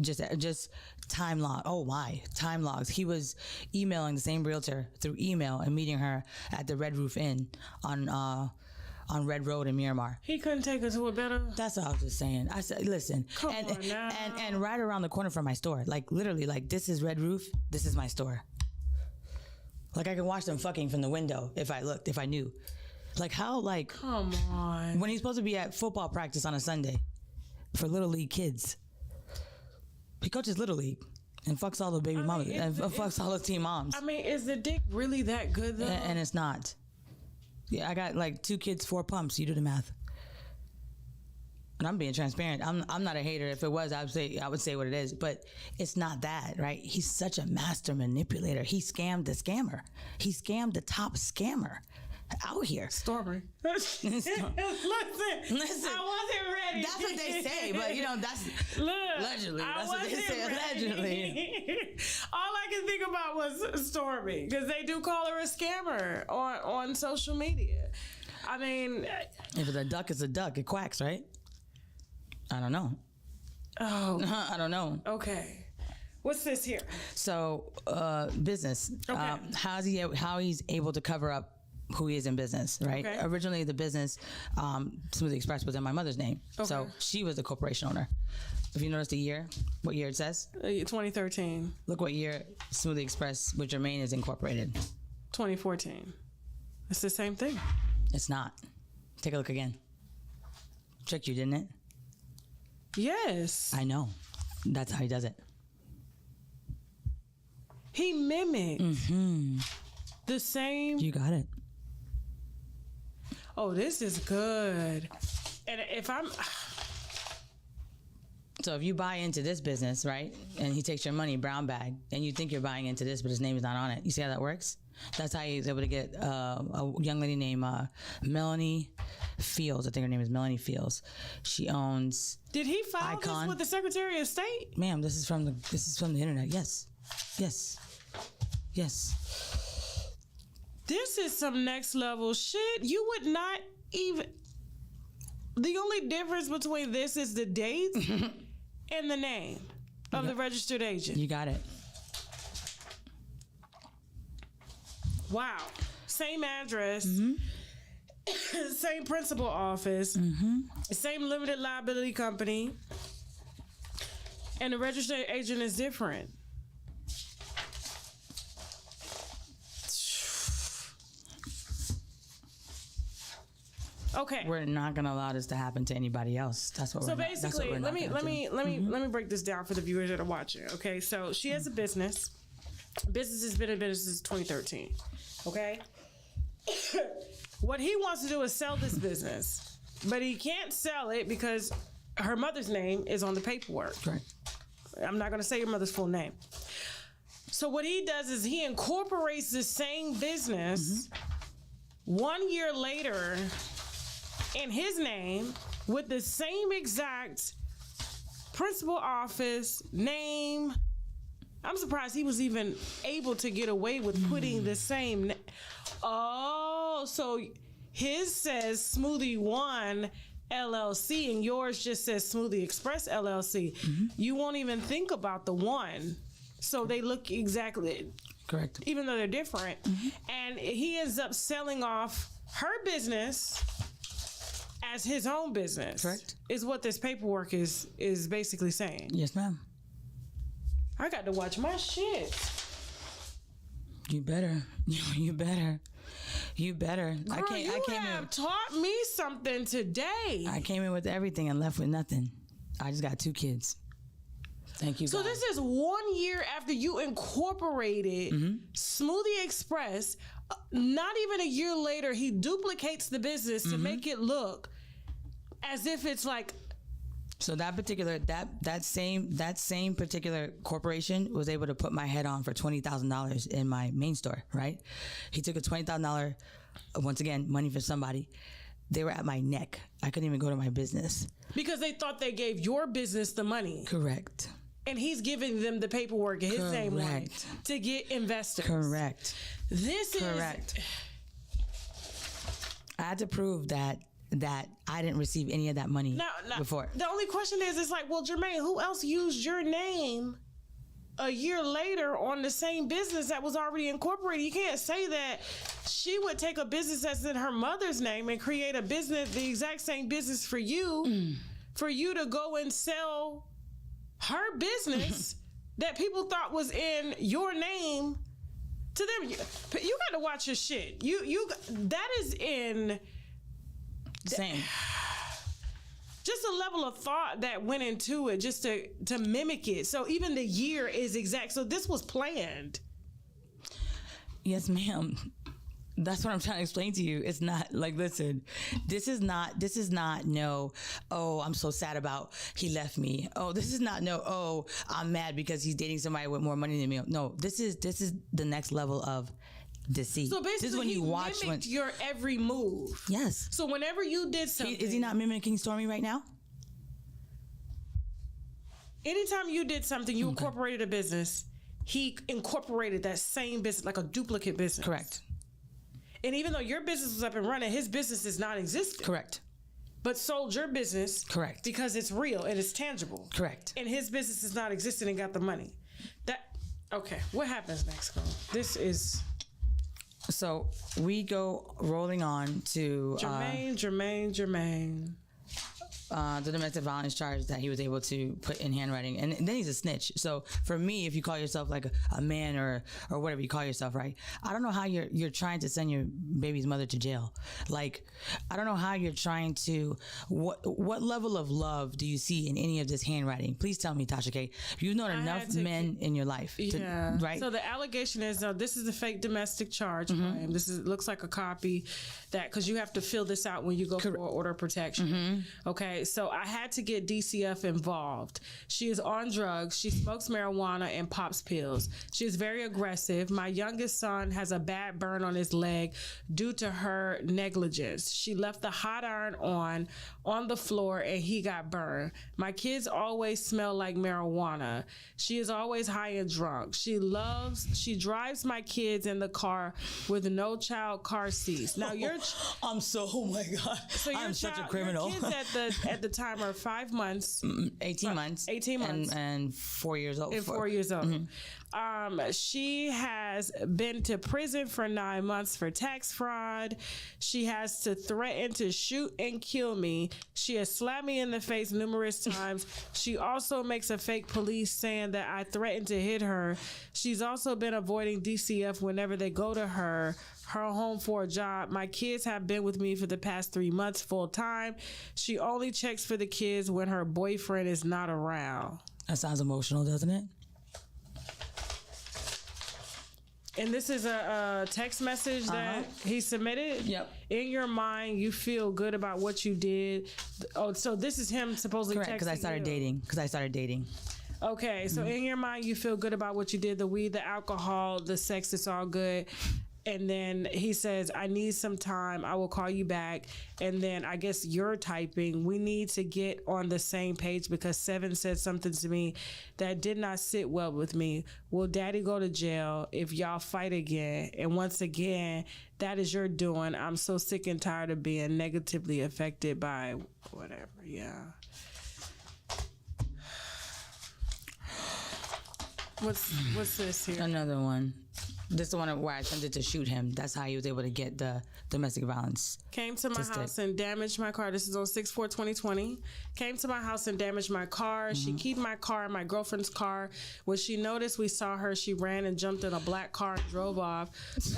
Just time log. Oh, why? Time logs. He was emailing the same realtor through email and meeting her at the Red Roof Inn on Red Road in Miramar. He couldn't take her to a better. That's what I was just saying. I said, listen, and right around the corner from my store, like literally, like this is Red Roof. This is my store. Like I could watch them fucking from the window if I looked, if I knew. Like how, like, come on. When he's supposed to be at football practice on a Sunday for Little League kids. He coaches Little League and fucks all the baby mamas and fucks all the team moms. I mean, is the dick really that good though? And it's not. Yeah, I got like 2 kids, 4 pumps. You do the math. And I'm being transparent. I'm not a hater. If it was, I would say what it is. But it's not that, right? He's such a master manipulator. He scammed the scammer. He scammed the top scammer out here. Stormy. Listen, I wasn't ready. That's what they say, but that's allegedly. That's what they say, allegedly. All I can think about was Stormy, because they do call her a scammer on social media. I mean, if it's a duck, it's a duck. It quacks, right? I don't know. Oh, I don't know. okay. What's this here? So, business. Okay. How he's able to cover up who he is in business, right? Okay. Originally, the business, Smoothie Express, was in my mother's name. Okay. So she was the corporation owner. If you notice the year, what year it says? 2013. Look what year Smoothie Express with Jermaine is incorporated. 2014. It's the same thing. It's not. Take a look again. Tricked you, didn't it? Yes. I know. That's how he does it. He mimicked the same. You got it. Oh, this is good. And if I'm... So if you buy into this business, right, and he takes your money, brown bag, and you think you're buying into this, but his name is not on it. You see how that works? That's how he was able to get a young lady named Melanie Fields. I think her name is Melanie Fields. She owns. Did he file Icon. this with the Secretary of State? Ma'am, this is from the internet. Yes. This is some next level shit. You would not even... The only difference between this is the date and the name of the registered agent. You got it. Wow. Same address. Same principal office. Same limited liability company. And the registered agent is different. Okay. We're not gonna allow this to happen to anybody else. That's what. So we're not, that's what basically, we're let not me gonna do. let me break this down for the viewers that are watching. Okay, so she has a business. Business has been in business since 2013. Okay. What he wants to do is sell this business, but he can't sell it because her mother's name is on the paperwork. Right. I'm not going to say your mother's full name. So what he does is he incorporates the same business 1 year later in his name with the same exact principal office name. I'm surprised he was even able to get away with putting the same. Oh, so his says Smoothie One LLC and yours just says Smoothie Express LLC. You won't even think about the one. So they look exactly Correct. even though they're different. And he ends up selling off her business as his own business. Correct. Is what this paperwork is basically saying. Yes, ma'am. I got to watch my shit. You better. You better. Girl, I came have taught me something today. I came in with everything and left with nothing. I just got 2 kids. Thank you. So God. this is 1 year after you incorporated Smoothie Express. Not even a year later, he duplicates the business to make it look as if it's like. So that particular that same particular corporation was able to put my head on for $20,000 in my main store. Right? He took a $20,000, once again, money for somebody. They were at my neck. I couldn't even go to my business Because they thought they gave your business the money. Correct. And he's giving them the paperwork in his name on it Correct. to get investors. Correct. This Correct. I had to prove that I didn't receive any of that money Now, before. The only question is, it's like, well, Jermaine, who else used your name a year later on the same business that was already incorporated? You can't say that she would take a business that's in her mother's name and create a business, the exact same business for you to go and sell her business that people thought was in your name to them. You got to watch your shit. That is in Same. just a level of thought that went into it just to mimic it. So even the year is exact. So this was planned. Yes, ma'am. That's what I'm trying to explain to you. It's not like, listen, this is not no, oh, I'm so sad about he left me. Oh, this is not no, oh, I'm mad because he's dating somebody with more money than me. No, this is the next level of deceit. So basically, this is when you watch mimicked your every move. Yes. So whenever you did something, Is he not mimicking Stormy right now? anytime you did something, you incorporated a business. He incorporated that same business, like a duplicate business. Correct. And even though your business was up and running, his business is non-existent. Correct. but sold your business. Correct. Because it's real and it's tangible. Correct. And his business is not existing and got the money. Okay, what happens next, girl? This is... So we go rolling on to Jermaine. The domestic violence charge that he was able to put in handwriting, and then he's a snitch. So for me, if you call yourself like a man or whatever you call yourself, right? I don't know how you're trying to send your baby's mother to jail. Like, I don't know how you're trying to. What level of love do you see in any of this handwriting? Please tell me, Tasha K. You've known enough men in your life, right? So the allegation is this is a fake domestic charge claim. This looks like a copy because you have to fill this out when you go for order of protection. Okay. So I had to get DCF involved. She is on drugs. She smokes marijuana and pops pills. She is very aggressive. My youngest son has a bad burn on his leg due to her negligence. She left the hot iron on the floor and he got burned. My kids always smell like marijuana. She is always high and drunk. She drives my kids in the car with no child car seats. Now oh my God. So I'm such a criminal. Your kids at the time are 5 months. 18 months. 18 months. And 4 years old. 4 years old. She has been to prison for 9 months for tax fraud. She has to threaten to shoot and kill me. She has slapped me in the face numerous times. She also makes a fake police saying that I threatened to hit her. She's also been avoiding DCF whenever they go to her home for a job. My kids have been with me for the past 3 months full time. She only checks for the kids when her boyfriend is not around. That sounds emotional, doesn't it? And this is a text message that he submitted. Yep. In your mind, you feel good about what you did. Oh, so this is him supposedly texting. Correct, because I started dating. Okay, so in your mind, you feel good about what you did. The weed, the alcohol, the sex, it's all good. And then he says, I need some time. I will call you back. And then I guess you're typing, we need to get on the same page because 7 said something to me that did not sit well with me. Will daddy go to jail if y'all fight again? And once again, that is your doing. I'm so sick and tired of being negatively affected by whatever. Yeah. What's this here? Another one. This is the one where I attempted to shoot him. That's how he was able to get the domestic violence. Came to my house and damaged my car. This is on 6/4/2020. Came to my house and damaged my car. She kept my car, my girlfriend's car. When she noticed we saw her, she ran and jumped in a black car and drove off.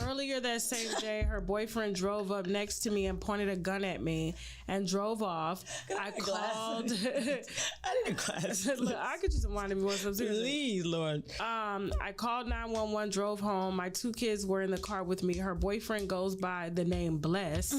Earlier that same day, her boyfriend drove up next to me and pointed a gun at me and drove off. I called. I need a glass. Look, I could just want to be one of those. Please, Lord. I called 911, drove home. My 2 kids were in the car with me. Her boyfriend goes by the name Bless.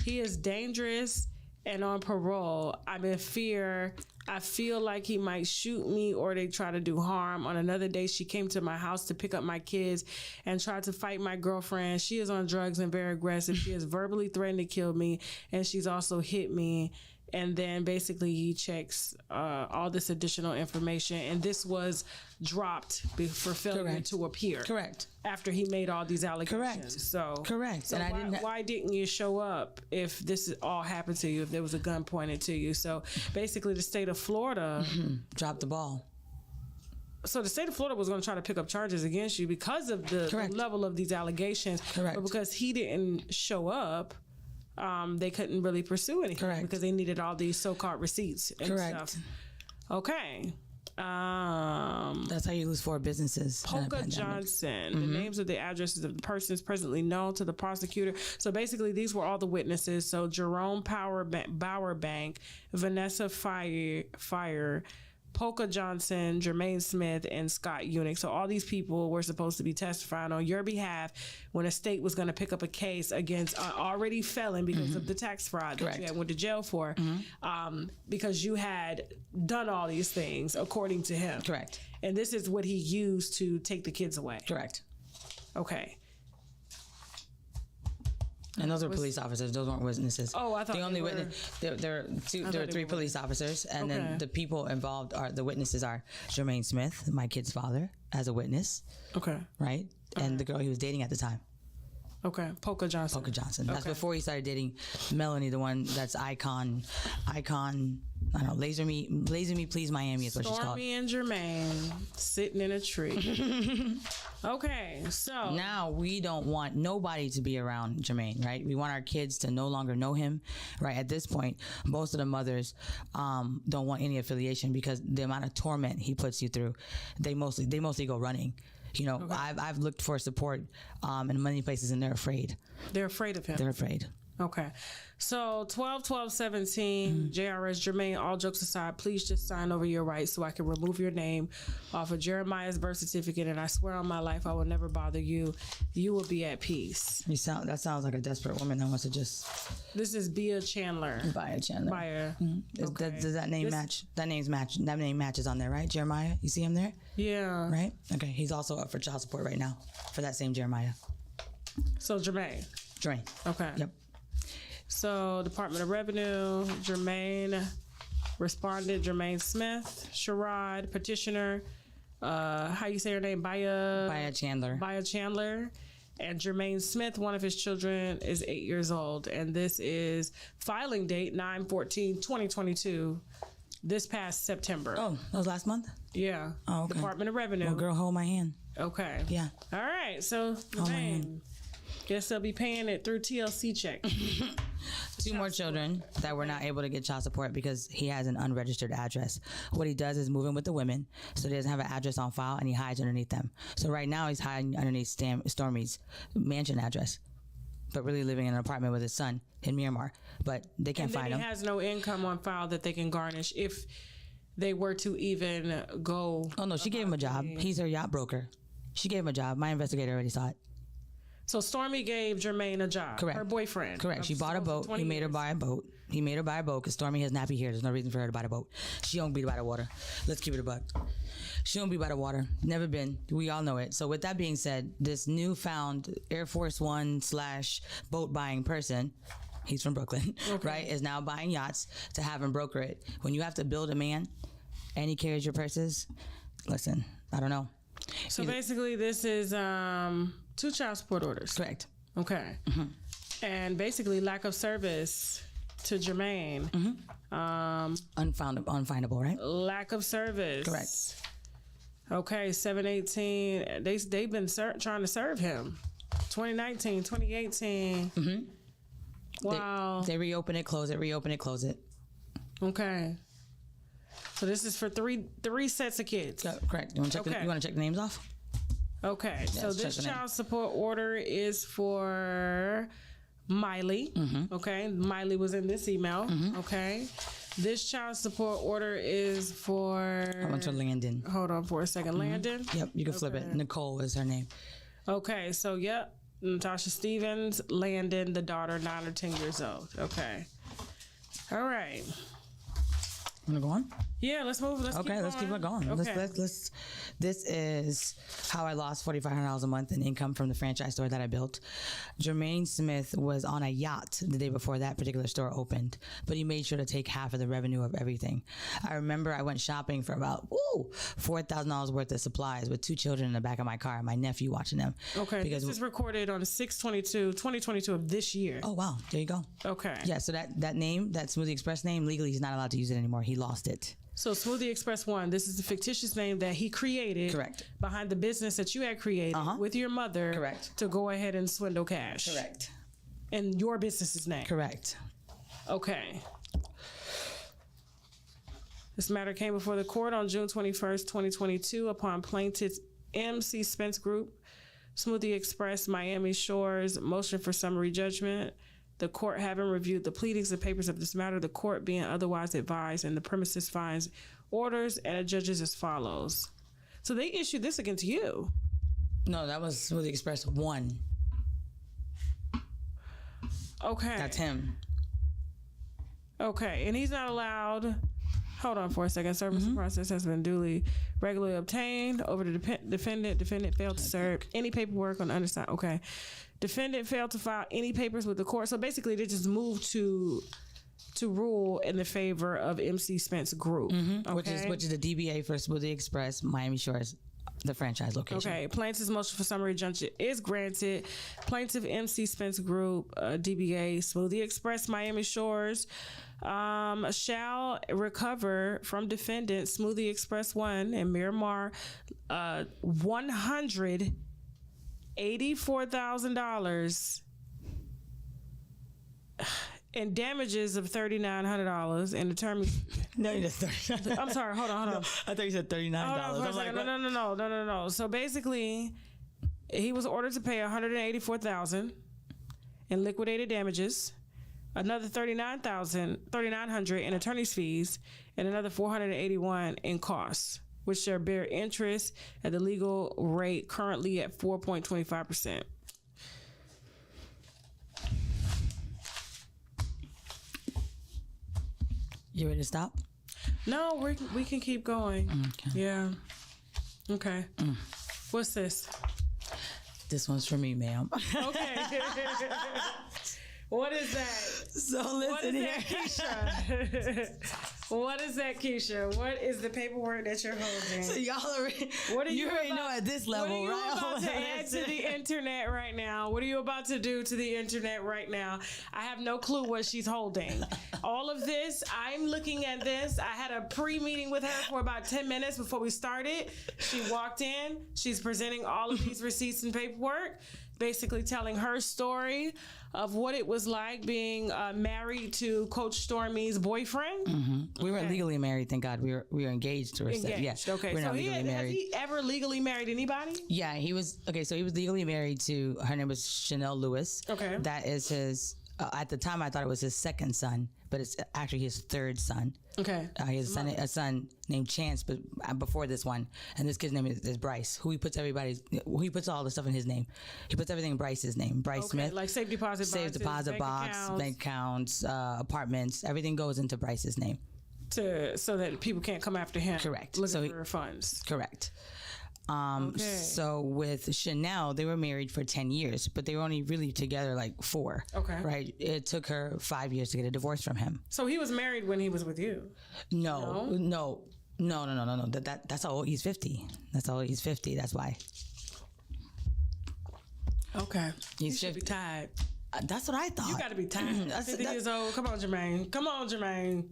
He is dangerous and on parole. I'm in fear. I feel like he might shoot me or they try to do harm. On another day, she came to my house to pick up my kids and tried to fight my girlfriend. She is on drugs and very aggressive. She has verbally threatened to kill me, and she's also hit me. And then basically he checks all this additional information. And this was dropped for failure to appear. Correct. After he made all these allegations. Correct. So why didn't you show up if this all happened to you, if there was a gun pointed to you? So basically the state of Florida dropped the ball. So the state of Florida was going to try to pick up charges against you because of the level of these allegations. Correct. But because he didn't show up, they couldn't really pursue anything because they needed all these so-called receipts and stuff. Okay. That's how you lose 4 businesses. Polka Johnson. The names of the addresses of the persons presently known to the prosecutor. So basically, these were all the witnesses. So Jerome Bowerbank, Vanessa Fire, Polka Johnson, Jermaine Smith, and Scott Unick. So all these people were supposed to be testifying on your behalf when a state was going to pick up a case against an already felon because of the tax fraud that you had went to jail for, because you had done all these things according to him. Correct. And this is what he used to take the kids away. Correct. Okay. And those were police officers. Those weren't witnesses. Oh, I thought the only were. witness. There were 3 police officers, and then the people involved the witnesses are Jermaine Smith, my kid's father, as a witness. Okay. Right, and the girl he was dating at the time. Okay, Polka Johnson. Polka Johnson. That's Okay. before he started dating Melanie, the one that's icon. I don't know, Laser Me, Please Miami is what she's called. Stormy and Jermaine sitting in a tree. Okay, so Now we don't want nobody to be around Jermaine, right? We want our kids to no longer know him, right? At this point, most of the mothers don't want any affiliation because the amount of torment he puts you through, they mostly go running. You know, I've looked for support in many places, and they're afraid. they're afraid of him. They're afraid. Okay. So 12/12/17, JRS Jermaine, all jokes aside, please just sign over your rights so I can remove your name off of Jeremiah's birth certificate, and I swear on my life I will never bother you. You will be at peace. That sounds like a desperate woman that wants to just This is Bia Chandler. buy a Chandler. Buyer. Does that name match? That name matches on there, right? Jeremiah, you see him there, Yeah. right? Okay, he's also up for child support right now for that same Jeremiah. So Jermaine. Jermaine. Okay. Yep. So Department of Revenue, Jermaine, respondent Jermaine Smith, Sherrod, petitioner, how you say her name? Baya Chandler. Bia Chandler. And Jermaine Smith, one of his children, is 8 years old. And this is filing date 9/14/2022, this past September. Oh, that was last month? Yeah. Oh, okay. Department of Revenue. Well, girl, hold my hand. Okay. Yeah. All right. So, Jermaine, guess they'll be paying it through TLC check. 2 more children that were not able to get child support because he has an unregistered address. What he does is move in with the women, so he doesn't have an address on file, and he hides underneath them. So right now he's hiding underneath Stormy's mansion address, but really living in an apartment with his son in Miramar. But they can't And then find he him. has no income on file that they can garnish if they were to even go. Oh no, she gave him a job. He's her yacht broker. She gave him a job. My investigator already saw it. So Stormy gave Jermaine a job. Correct. Her boyfriend. Correct. She bought a boat. He made her buy a boat. He made her buy a boat because Stormy has nappy hair. There's no reason for her to buy a boat. She don't be by the water. Let's keep it a buck. She don't be by the water. Never been. We all know it. So with that being said, this newfound Air Force One / boat buying person, he's from Brooklyn, right, is now buying yachts to have him broker it. When you have to build a man and he carries your purses, listen, I don't know. So basically, this is 2 child support orders. Correct. Okay. And basically, lack of service to Jermaine. Unfindable, right? Lack of service. Correct. Okay, 7/18. They've been trying to serve him. 2019, 2018. Wow. They reopen it, close it, reopen it, close it. Okay. So this is for three sets of kids. Correct. You want to check the names off? Okay. So let's check this the name. child support order is for Miley. Okay. Miley was in this email. Okay. This child support order is for. I went to Landon. Hold on for a second. Landon? Yep, you can flip it. Nicole is her name. Okay. So, yep. Natasha Stevens, Landon, the daughter, 9 or 10 years old. Okay. All right. Want to go on? Yeah, let's move. Let's Okay, let's keep it going. Okay. Let's. This is how I lost $4,500 a month in income from the franchise store that I built. Jermaine Smith was on a yacht the day before that particular store opened, but he made sure to take half of the revenue of everything. I remember I went shopping for about $4,000 worth of supplies with 2 children in the back of my car and my nephew watching them. Okay, because this is recorded on 6/22/2022 of this year. oh wow, there you go. Okay. Yeah, so that name, that Smoothie Express name, legally he's not allowed to use it anymore. He lost it. So Smoothie Express 1, this is the fictitious name that he created. Correct. Behind the business that you had created with your mother. Correct. To go ahead and swindle cash. Correct. In your business's name. Correct. Okay. This matter came before the court on June 21st, 2022 upon plaintiff's MC Spence Group, Smoothie Express, Miami Shores, motion for summary judgment. The court having reviewed the pleadings and papers of this matter, the court being otherwise advised and the premises finds orders and adjudges as follows. So they issued this against you. No, that was Smoothie Express 1. Okay. That's him. Okay, and he's not allowed. Hold on for a second. Service process has been duly regularly obtained over the defendant. Defendant failed to serve any paperwork on the undersigned. Okay. Defendant failed to file any papers with the court. So basically, they just moved to rule in the favor of MC Spence Group. Okay? Which is the DBA for Smoothie Express, Miami Shores, The franchise location. Okay. Plaintiff's motion for summary judgment is granted. Plaintiff MC Spence Group, DBA Smoothie Express Miami Shores, shall recover from defendant Smoothie Express 1 and Miramar $184,000 and damages of $3,900 and attorney. No, you said $39. I'm sorry. Hold on. No, I thought you said $39. I'm like, no. So basically, he was ordered to pay $184,000 in liquidated damages, another $39,900 in attorney's fees, and another $481 in costs, which shall bear interest at the legal rate currently at 4.25%. You ready to stop? No, we can keep going. Okay. Yeah. Okay. What's this? This one's for me, ma'am. Okay. What is that? So listen What is here. that, Keisha? What is that, Keisha? What is the paperwork that you're holding? So y'all already, What are you already about- know at this level, What are you right? about to add to the internet right now? What are you about to do to the internet right now? I have no clue what she's holding. All of this, I'm looking at this. I had a pre-meeting with her for about 10 minutes before we started. She walked in. She's presenting all of these receipts and paperwork, basically telling her story of what it was like being married to Coach Stormy's boyfriend. We weren't legally married, thank God. We were engaged. Engaged. Yeah. Okay. We're So not legally has married. he ever legally married anybody? Yeah, he was so he was legally married to, her name was Chanel Lewis. Okay. That is his, at the time I thought it was his second son, but it's actually his third son. Okay. He has a son named Chance, but before this one, and this kid's name is Bryce. He puts all the stuff in his name. He puts everything in Bryce's name. Bryce Smith. Like safe deposit boxes, safe deposit box, bank accounts, apartments. Everything goes into Bryce's name. So that people can't come after him. Correct. Looking for funds. Correct. Okay. So with Chanel, they were married for 10 years, but they were only really together like 4. Okay. Right. It took her 5 years to get a divorce from him. So he was married when he was with you. No. That's how old he's 50. That's how old he's 50. That's why. Okay. He's You should be 50. tired. That's what I thought. You got to be tired. 50 years old. Come on, Jermaine. Come on, Jermaine.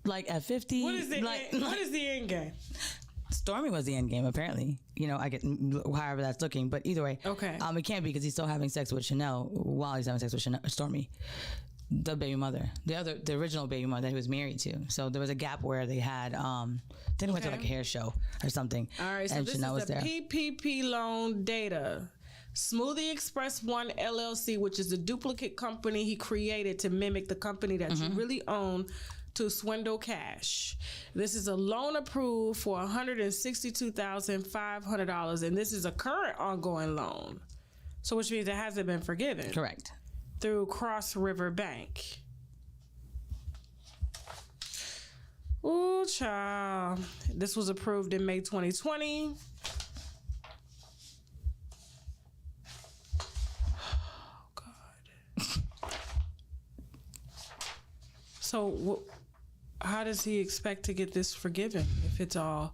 Like at 50. What is the what is the end game? Stormy was the end game, apparently. You know, I get however that's looking, but either way. Okay. It can't be because he's still having sex with Chanel while he's having sex with Stormy, the baby mother, the original baby mother that he was married to. So there was a gap where they had, then he went to like a hair show or something. All right. So and this Chanel is the was there. PPP loan data. Smoothie Express 1 LLC, which is a duplicate company he created to mimic the company that you really own, to swindle cash. This is a loan approved for $162,500, and this is a current ongoing loan. So which means it hasn't been forgiven. Correct. Through Cross River Bank. Ooh, child. This was approved in May 2020. Oh, God. So how does he expect to get this forgiven if it's all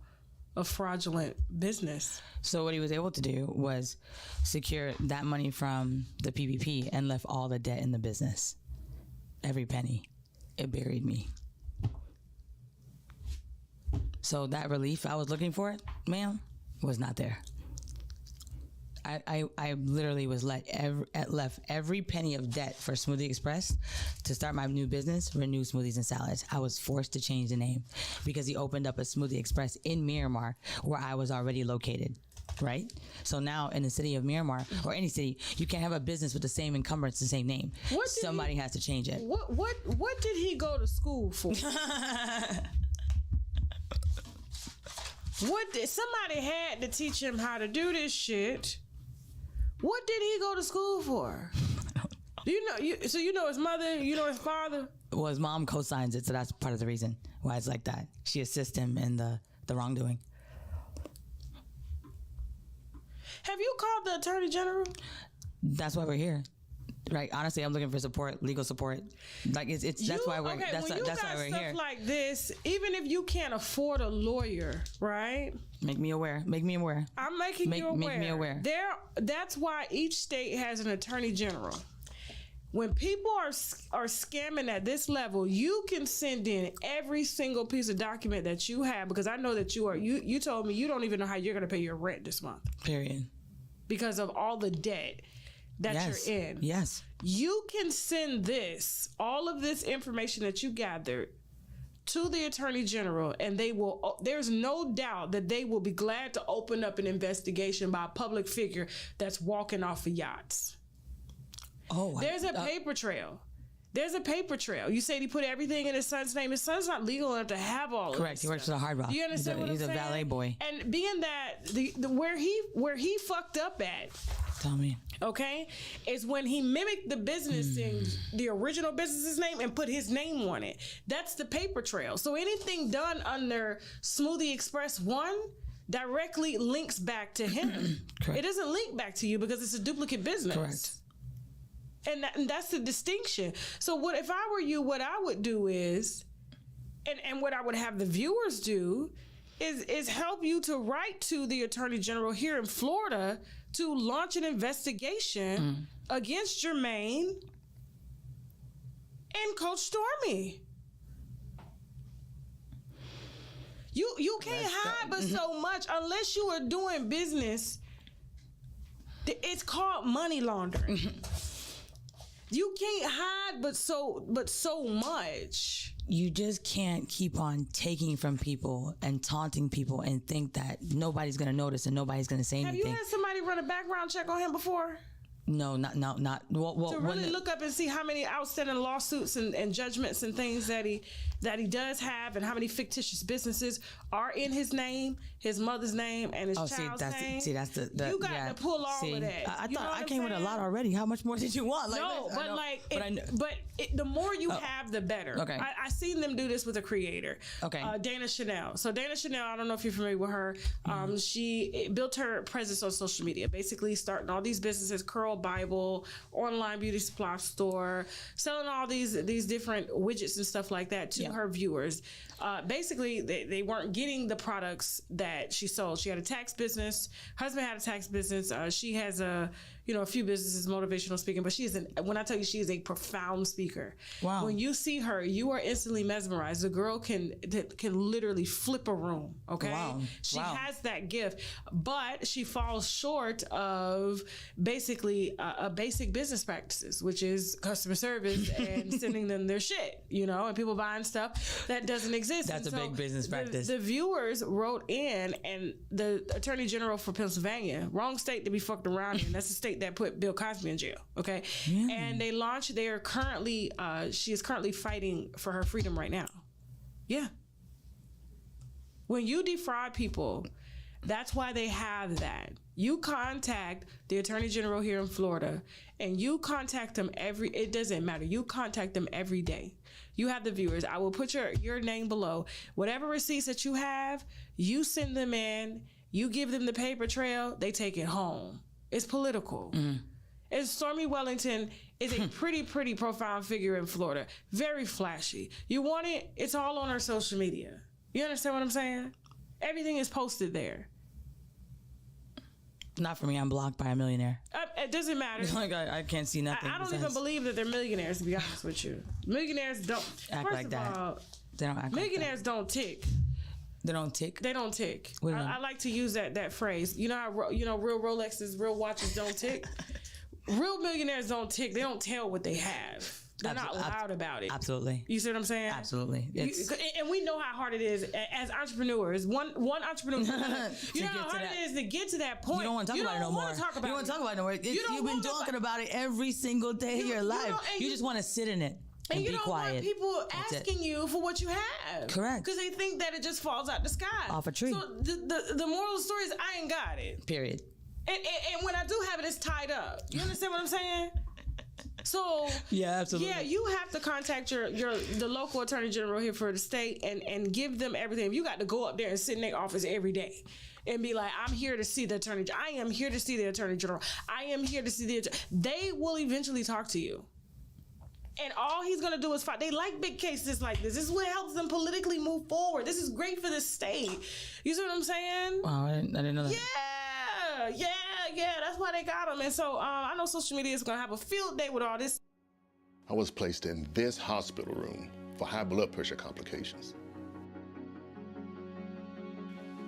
a fraudulent business? So what he was able to do was secure that money from the PPP and left all the debt in the business. Every penny. It buried me. So that relief I was looking for, ma'am, was not there. I literally was left every penny of debt for Smoothie Express to start my new business, Renew Smoothies and Salads. I was forced to change the name because he opened up a Smoothie Express in Miramar where I was already located. Right? So now in the city of Miramar or any city, you can't have a business with the same encumbrance, the same name. Somebody has to change it. What did he go to school for? Somebody had to teach him how to do this shit. What did he go to school for? You know his mother, you know his father? Well, his mom co-signs it, so that's part of the reason why it's like that. She assists him in the wrongdoing. Have you called the Attorney General? That's why we're here. Right. Honestly, I'm looking for support, legal support. Like that's why we're that's why we're stuff here. Like this, even if you can't afford a lawyer, right? Make me aware. Make me aware. I'm making you aware. Make me aware. That's why each state has an attorney general. When people are scamming at this level, you can send in every single piece of document that you have, because I know that you told me you don't even know how you're going to pay your rent this month. Period. Because of all the debt that you're in. Yes. You can send all of this information that you gathered to the attorney general, and there's no doubt that they will be glad to open up an investigation by a public figure that's walking off of yachts. Oh, there's a paper trail. There's a paper trail. You said he put everything in his son's name. His son's not legal enough to have all of this. Correct. He works for the Hard Rock. You understand what I'm saying? He's a valet boy. And being that where he fucked up at, tell me, okay, is when he mimicked the business in the original business's name and put his name on it. That's the paper trail. So anything done under Smoothie Express 1 directly links back to him. It doesn't link back to you because it's a duplicate business. Correct. And that's the distinction. So if I were you, what I would do is, and what I would have the viewers do, is help you to write to the Attorney General here in Florida to launch an investigation against Jermaine and Coach Stormy. You can't hide but so much unless you are doing business. It's called money laundering. You can't hide but so much. You just can't keep on taking from people and taunting people and think that nobody's gonna notice and nobody's gonna say anything. Have you had somebody run a background check on him before? No, not. Well, to really look up and see how many outstanding lawsuits and judgments and things that he does have, and how many fictitious businesses are in his name, his mother's name, and his child's name. See, that's the you got to pull all of that. I thought I came with a lot already. How much more did you want? The more you have, the better. Okay. I seen them do this with a creator. Okay. Dana Chanel. So Dana Chanel, I don't know if you're familiar with her. She built her presence on social media, basically starting all these businesses, Curl Bible, online beauty supply store, selling all these different widgets and stuff like that to her viewers. Basically, they weren't getting the products that she sold. She had a tax business. Husband had a tax business. She has a few businesses, motivational speaking, but when I tell you she is a profound speaker. Wow. When you see her, you are instantly mesmerized. The girl can literally flip a room, okay? Wow. She has that gift, but she falls short of basically a basic business practices, which is customer service and sending them their shit, and people buying stuff that doesn't exist. That's a big business practice. The viewers wrote in, and the Attorney General for Pennsylvania, wrong state to be fucked around in. That's the state that put Bill Cosby in jail, okay? Yeah. And she is currently fighting for her freedom right now. Yeah. When you defraud people, that's why they have that. You contact the Attorney General here in Florida, and you contact them it doesn't matter. You contact them every day. You have the viewers. I will put your name below. Whatever receipts that you have, you send them in, you give them the paper trail, they take it home. It's political. And Stormy Wellington is a pretty profound figure in Florida. Very flashy. You want it? It's all on her social media. You understand what I'm saying? Everything is posted there. Not for me. I'm blocked by a millionaire. It doesn't matter. Like I can't see nothing. I don't even believe that they're millionaires, to be honest with you. Millionaires don't act like that. All, they don't act millionaires like that. don't tick. They don't tick? They don't tick. I like to use that phrase. You know how real Rolexes, real watches don't tick? Real millionaires don't tick. They don't tell what they have. They're not loud about it. Absolutely. You see what I'm saying? Absolutely. And we know how hard it is as entrepreneurs. One entrepreneur, you know how hard it is to get to that point. You don't want to talk about it no more. You don't want to talk about it no more. You've been talking about it every single day of your life. You just want to sit in it. And you be don't quiet. Want people asking you for what you have. Correct. Because they think that it just falls out the sky. Off a tree. So the moral of the story is I ain't got it. Period. And when I do have it, it's tied up. You understand what I'm saying? So yeah, absolutely. Yeah, you have to contact the local attorney general here for the state and give them everything. You got to go up there and sit in their office every day and be like, I'm here to see the attorney. I am here to see the attorney general. I am here to see the they will eventually talk to you. And all he's going to do is fight. They like big cases like this. This is what helps them politically move forward. This is great for the state. You see what I'm saying? Wow, I didn't know that. Yeah. That's why they got him. And so I know social media is going to have a field day with all this. I was placed in this hospital room for high blood pressure complications.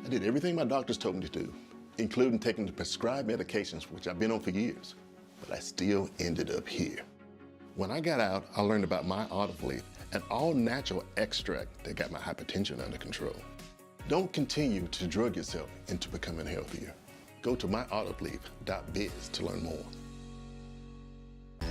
I did everything my doctors told me to do, including taking the prescribed medications, which I've been on for years, but I still ended up here. When I got out, I learned about my Autofleet, an all-natural extract that got my hypertension under control. Don't continue to drug yourself into becoming healthier. Go to myautofleet.biz to learn more.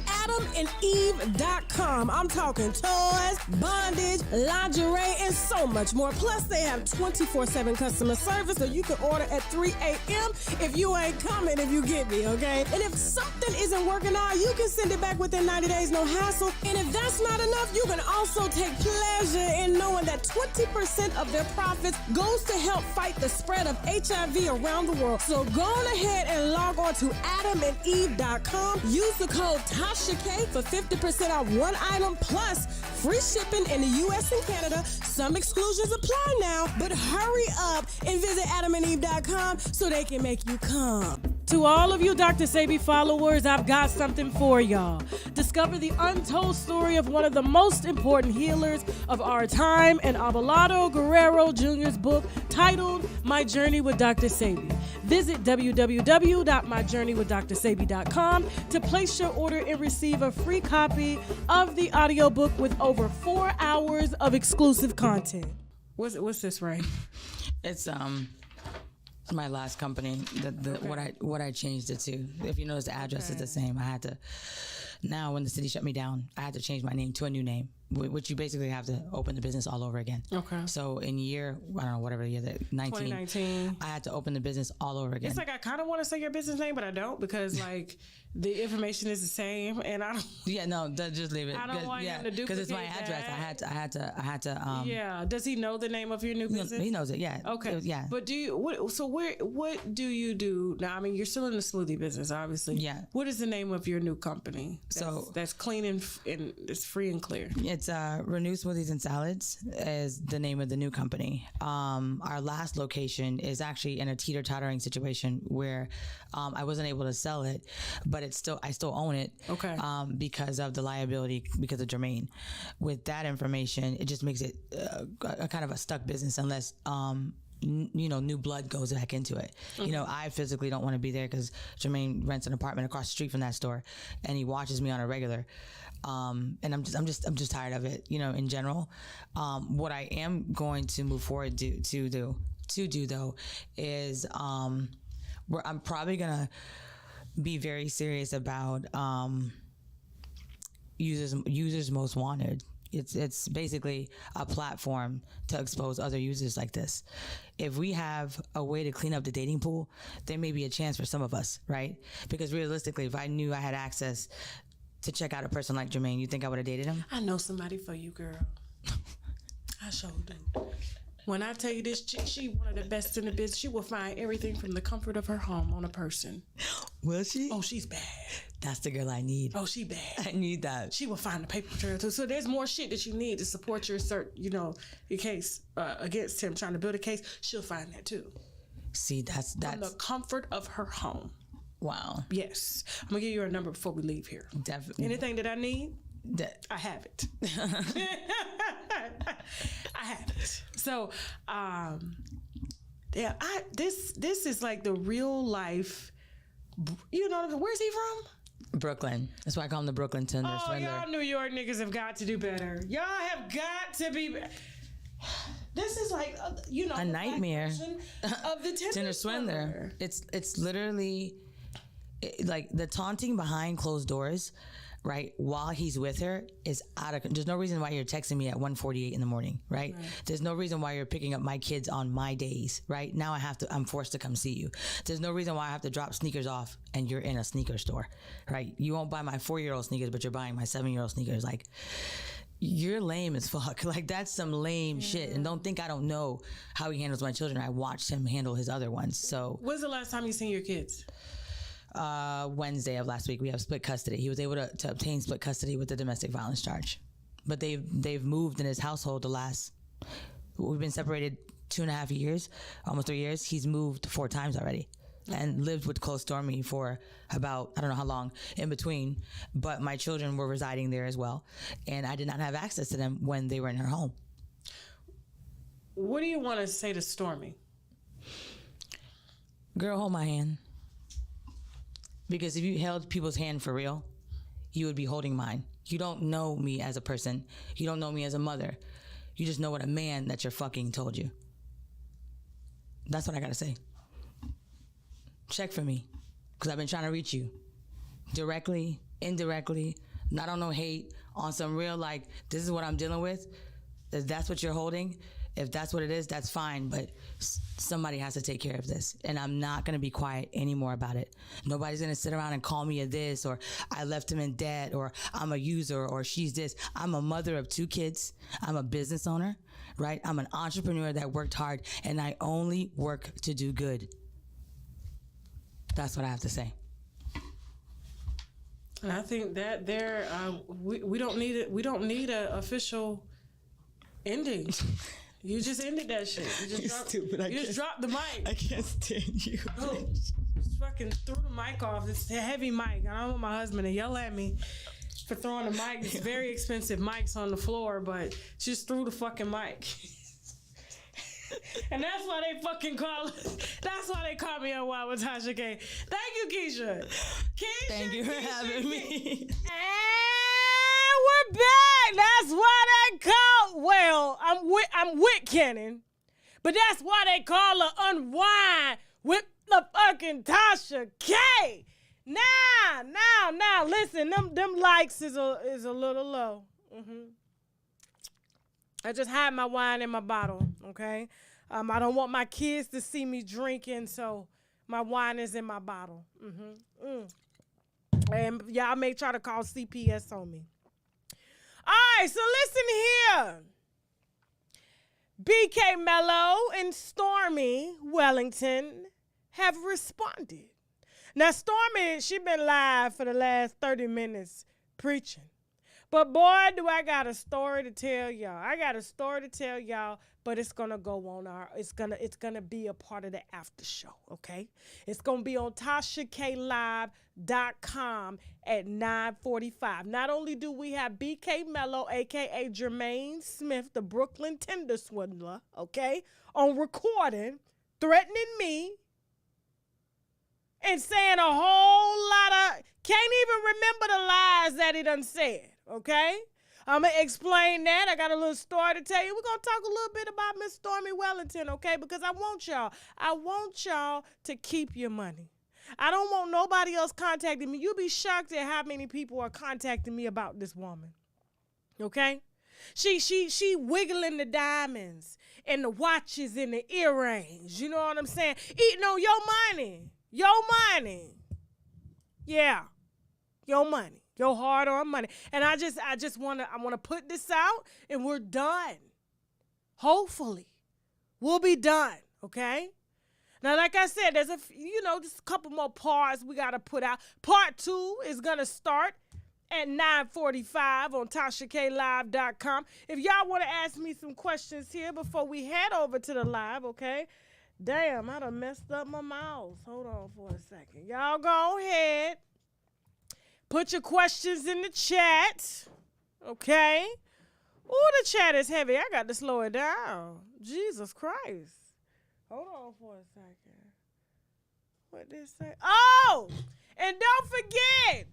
AdamandEve.com. I'm talking toys, bondage, lingerie, and so much more. Plus, they have 24/7 customer service, so you can order at 3 a.m. if you ain't coming, if you get me, okay? And if something isn't working out, you can send it back within 90 days, no hassle. And if that's not enough, you can also take pleasure in knowing that 20% of their profits goes to help fight the spread of HIV around the world. So go on ahead and log on to AdamandEve.com. Use the code TASHAK for 50% off one item plus free shipping in the U.S. and Canada. Some exclusions apply now, but hurry up and visit AdamandEve.com so they can make you come. To all of you Dr. Sebi followers, I've got something for y'all. Discover the untold story of one of the most important healers of our time in Abelardo Guerrero Jr.'s book titled My Journey with Dr. Sebi. Visit www.myjourneywithdrsebi.com to place your order and receive a free copy of the audiobook with over 4 hours of exclusive content. What's this, Ray? It's my last company. What I changed it to. If you notice, the address is the same. I had to. Now, when the city shut me down, I had to change my name to a new name, which you basically have to open the business all over again. Okay. So in year, I don't know, whatever year, 2019, I had to open the business all over again. It's like I kind of want to say your business name, but I don't because like the information is the same, and I don't. Yeah, no, just leave it. I don't want him to duplicate because it's my address. That. I had to. Yeah. Does he know the name of your new business? He knows it. Yeah. Okay. Yeah. But do you? What do you do now? I mean, you're still in the smoothie business, obviously. Yeah. What is the name of your new company? That's clean and it's free and clear. It's Renew Smoothies and Salads is the name of the new company. Our last location is actually in a teeter-tottering situation where I wasn't able to sell it, but I still own it. Okay. Because of the liability because of Jermaine. With that information, it just makes it a kind of a stuck business unless new blood goes back into it. Mm-hmm. I physically don't want to be there because Jermaine rents an apartment across the street from that store, and he watches me on a regular. And I'm just tired of it. In general, what I am going to move forward to do though is where I'm probably gonna be very serious about users most wanted. It's basically a platform to expose other users like this. If we have a way to clean up the dating pool, there may be a chance for some of us, right? Because realistically, if I knew I had access to check out a person like Jermaine, you think I would have dated him? I know somebody for you, girl. I sure do. When I tell you this chick, she one of the best in the business. She will find everything from the comfort of her home on a person. Will she? Oh, she's bad. That's the girl I need. Oh, she bad. I need that. She will find the paper trail too. So there's more shit that you need to support your your case against him, trying to build a case. She'll find that too. See, that's from the comfort of her home. Wow. Yes. I'm gonna give you her number before we leave here. Definitely. Anything that I need, I have it. I have it. So, this is like the real life. Where's he from? Brooklyn. That's why I call him the Brooklyn Tinder Swindler. Y'all New York niggas have got to do better. Y'all have got to be. This is like a nightmare of the Tinder Swindler. It's literally like the taunting behind closed doors. Right, while he's with her is out of. There's no reason why you're texting me at 1:48 in the morning, right? There's no reason why you're picking up my kids on my days, right? Now I'm forced to come see you. There's no reason why I have to drop sneakers off and you're in a sneaker store, right? You won't buy my 4-year-old sneakers, but you're buying my 7-year-old sneakers. Like, you're lame as fuck. Like, that's some lame shit. And don't think I don't know how he handles my children. I watched him handle his other ones. So When's the last time you seen your kids? Wednesday of last week, we have split custody. He was able to obtain split custody with the domestic violence charge. But they've moved in his household we've been separated 2.5 years, almost 3 years. He's moved 4 times already. And lived with close Stormy for about, I don't know how long in between, but my children were residing there as well. And I did not have access to them when they were in her home. What do you want to say to Stormy? Girl, hold my hand. Because if you held people's hand for real, you would be holding mine. You don't know me as a person. You don't know me as a mother. You just know what a man that you're fucking told you. That's what I gotta say. Check for me, because I've been trying to reach you directly, indirectly, not on no hate, on some real, like, this is what I'm dealing with. If that's what you're holding, if that's what it is, that's fine, but somebody has to take care of this, and I'm not going to be quiet anymore about it. Nobody's going to sit around and call me a this, or I left him in debt, or I'm a user, or she's this. I'm a mother of 2 kids. I'm a business owner, right? I'm an entrepreneur that worked hard, and I only work to do good. That's what I have to say. And I think that we don't need it. We don't need an official ending. You just ended that shit. You just dropped the mic. I can't stand you. Just fucking threw the mic off. It's a heavy mic. I don't want my husband to yell at me for throwing the mic. It's very expensive mics on the floor, but she just threw the fucking mic. And that's why they fucking that's why they call me Unwind with Tasha K. Thank you, Keisha. Thank you for having me. And we're back. That's why they call. Well, I'm with Kenan, but that's why they call her Unwind with the fucking Tasha K. Now, listen, them likes is a little low. I just had my wine in my bottle, okay? I don't want my kids to see me drinking, so my wine is in my bottle. And y'all may try to call CPS on me. All right, so listen here. BKMello and Stormy Wellington have responded. Now, Stormy, she been live for the last 30 minutes preaching. But boy, do I got a story to tell y'all. But it's gonna go on it's gonna be a part of the after show, okay? It's gonna be on TashaKLive.com at 9:45. Not only do we have BKMello, aka Jermaine Smith, the Brooklyn Tinder Swindler, okay, on recording, threatening me and saying a whole lot of, can't even remember the lies that he done said. Okay? I'm going to explain that. I got a little story to tell you. We're going to talk a little bit about Miss Stormy Wellington, okay? Because I want y'all to keep your money. I don't want nobody else contacting me. You'll be shocked at how many people are contacting me about this woman. Okay? She wiggling the diamonds and the watches and the earrings. You know what I'm saying? Eating on your money. Your money. Yeah. Your money. Your hard-earned money. And I want to put this out, and we're done. Hopefully. We'll be done, okay? Now, like I said, there's just a couple more parts we got to put out. Part 2 is going to start at 9:45 on TashaKLive.com. If y'all want to ask me some questions here before we head over to the live, okay? Damn, I done messed up my mouse. Hold on for a second. Y'all go ahead. Put your questions in the chat, okay? Oh, the chat is heavy. I got to slow it down. Jesus Christ. Hold on for a second. What did it say? Oh, and don't forget,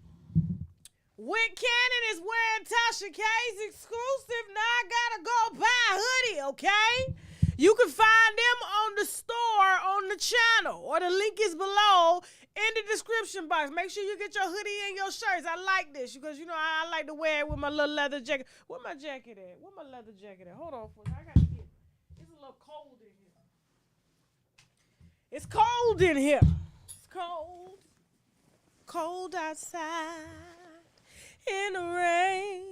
Wick Cannon is wearing Tasha K's exclusive. Now I got to go buy a hoodie, okay? You can find them on the store on the channel, or the link is below in the description box. Make sure you get your hoodie and your shirts. I like this because, I like to wear it with my little leather jacket. Where my jacket at? Where my leather jacket at? Hold on for a second. I got to get it. It's a little cold in here. It's cold in here. It's cold. Cold outside in the rain.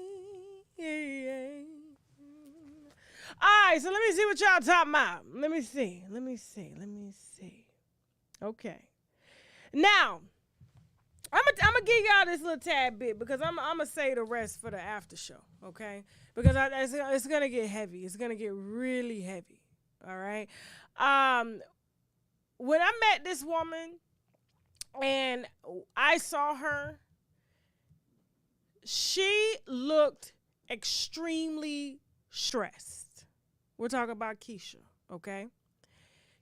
Yeah. All right, so let me see what y'all talking about. Let me see. Okay. Now, I'm gonna give y'all this little tad bit because I'm gonna say the rest for the after show, okay? Because it's gonna get heavy. It's gonna get really heavy. All right. When I met this woman and I saw her, she looked extremely stressed. We're talking about Keisha, okay?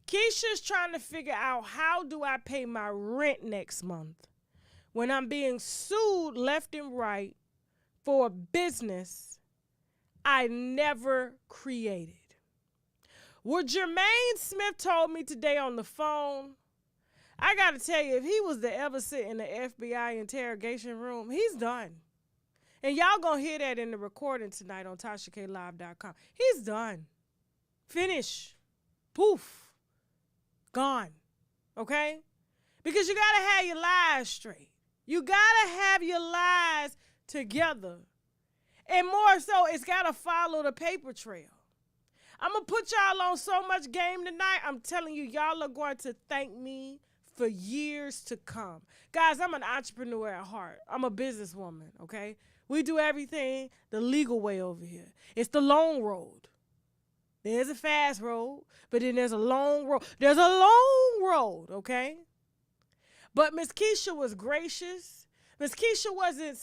Keisha's trying to figure out, how do I pay my rent next month when I'm being sued left and right for a business I never created? What Jermaine Smith told me today on the phone, I got to tell you, if he was to ever sit in the FBI interrogation room, he's done. And y'all going to hear that in the recording tonight on TashaKLive.com. He's done. Finish. Poof. Gone. Okay? Because you got to have your lies straight. You got to have your lies together. And more so, it's got to follow the paper trail. I'm going to put y'all on so much game tonight. I'm telling you, y'all are going to thank me for years to come. Guys, I'm an entrepreneur at heart. I'm a businesswoman, okay? We do everything the legal way over here. It's the long road. There's a fast road, but then there's a long road. There's a long road, okay? But Miss Keisha was gracious. Miss Keisha wasn't,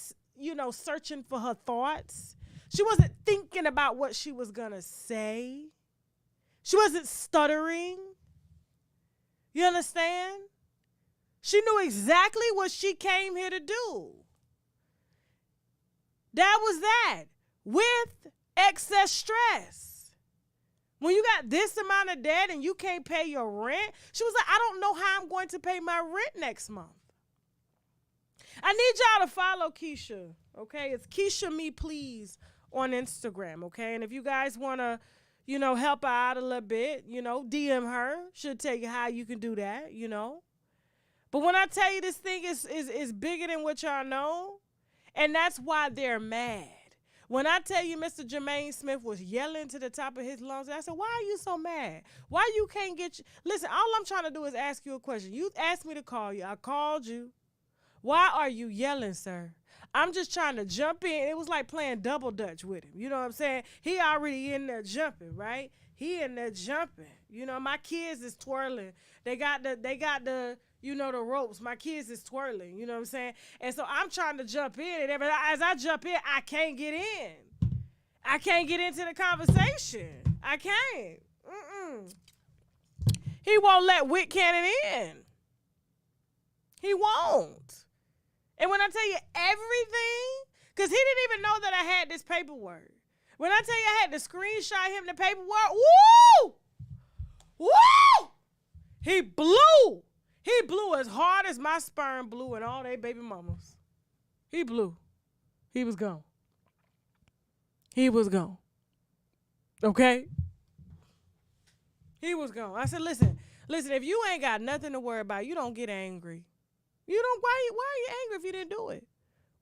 searching for her thoughts. She wasn't thinking about what she was going to say. She wasn't stuttering. You understand? She knew exactly what she came here to do. That was that. With excess stress. When you got this amount of debt and you can't pay your rent, she was like, I don't know how I'm going to pay my rent next month. I need y'all to follow Keisha, okay? It's Keisha Me Please on Instagram, okay? And if you guys want to, help her out a little bit, DM her. She'll tell you how you can do that, But when I tell you this thing is bigger than what y'all know, and that's why they're mad. When I tell you Mr. Jermaine Smith was yelling to the top of his lungs, I said, why are you so mad? Why you can't listen, all I'm trying to do is ask you a question. You asked me to call you. I called you. Why are you yelling, sir? I'm just trying to jump in. It was like playing double dutch with him. You know what I'm saying? He already in there jumping, right? He in there jumping. My kids is twirling. They got the the ropes. My kids is twirling. You know what I'm saying? And so I'm trying to jump in. And as I jump in, I can't get in. I can't get into the conversation. I can't. He won't let Wick Cannon in. He won't. And when I tell you everything, because he didn't even know that I had this paperwork. When I tell you I had to screenshot him the paperwork, woo! Woo! He blew. He blew as hard as my sperm blew and all they baby mamas. He blew. He was gone. He was gone. Okay? He was gone. I said, listen, if you ain't got nothing to worry about, you don't get angry. You don't, why are you angry if you didn't do it?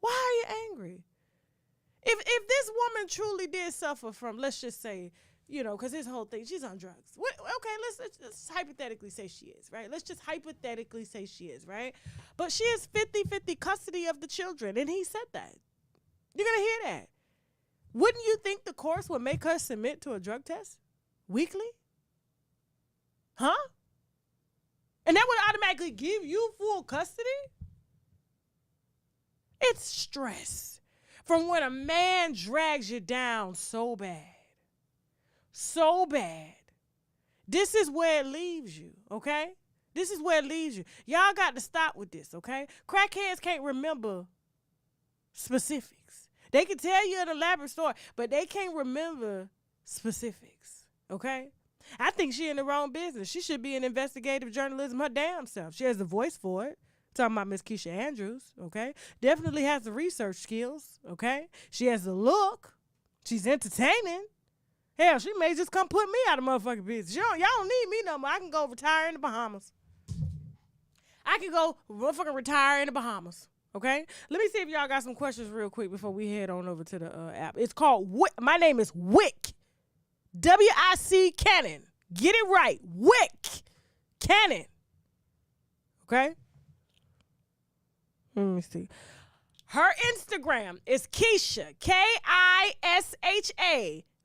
Why are you angry? If this woman truly did suffer from, let's just say, because his whole thing, she's on drugs. Okay, let's hypothetically say she is, right? Let's just hypothetically say she is, right? But she has 50-50 custody of the children, and he said that. You're going to hear that. Wouldn't you think the courts would make her submit to a drug test weekly? Huh? And that would automatically give you full custody? It's stress from when a man drags you down so bad. So bad. This is where it leaves you, okay? This is where it leaves you. Y'all got to stop with this, okay? Crackheads can't remember specifics. They can tell you an elaborate story, but they can't remember specifics, okay? I think she in the wrong business. She should be in investigative journalism her damn self. She has the voice for it. Talking about Miss Keisha Andrews, okay? Definitely has the research skills, okay? She has the look. She's entertaining. Hell, she may just come put me out of motherfucking business. Y'all don't need me no more. I can go retire in the Bahamas. I can go motherfucking retire in the Bahamas. Okay? Let me see if y'all got some questions real quick before we head on over to the app. It's called Wick. My name is Wick. W-I-C Cannon. Get it right. Wick Cannon. Okay? Let me see. Her Instagram is Keisha, Kisha,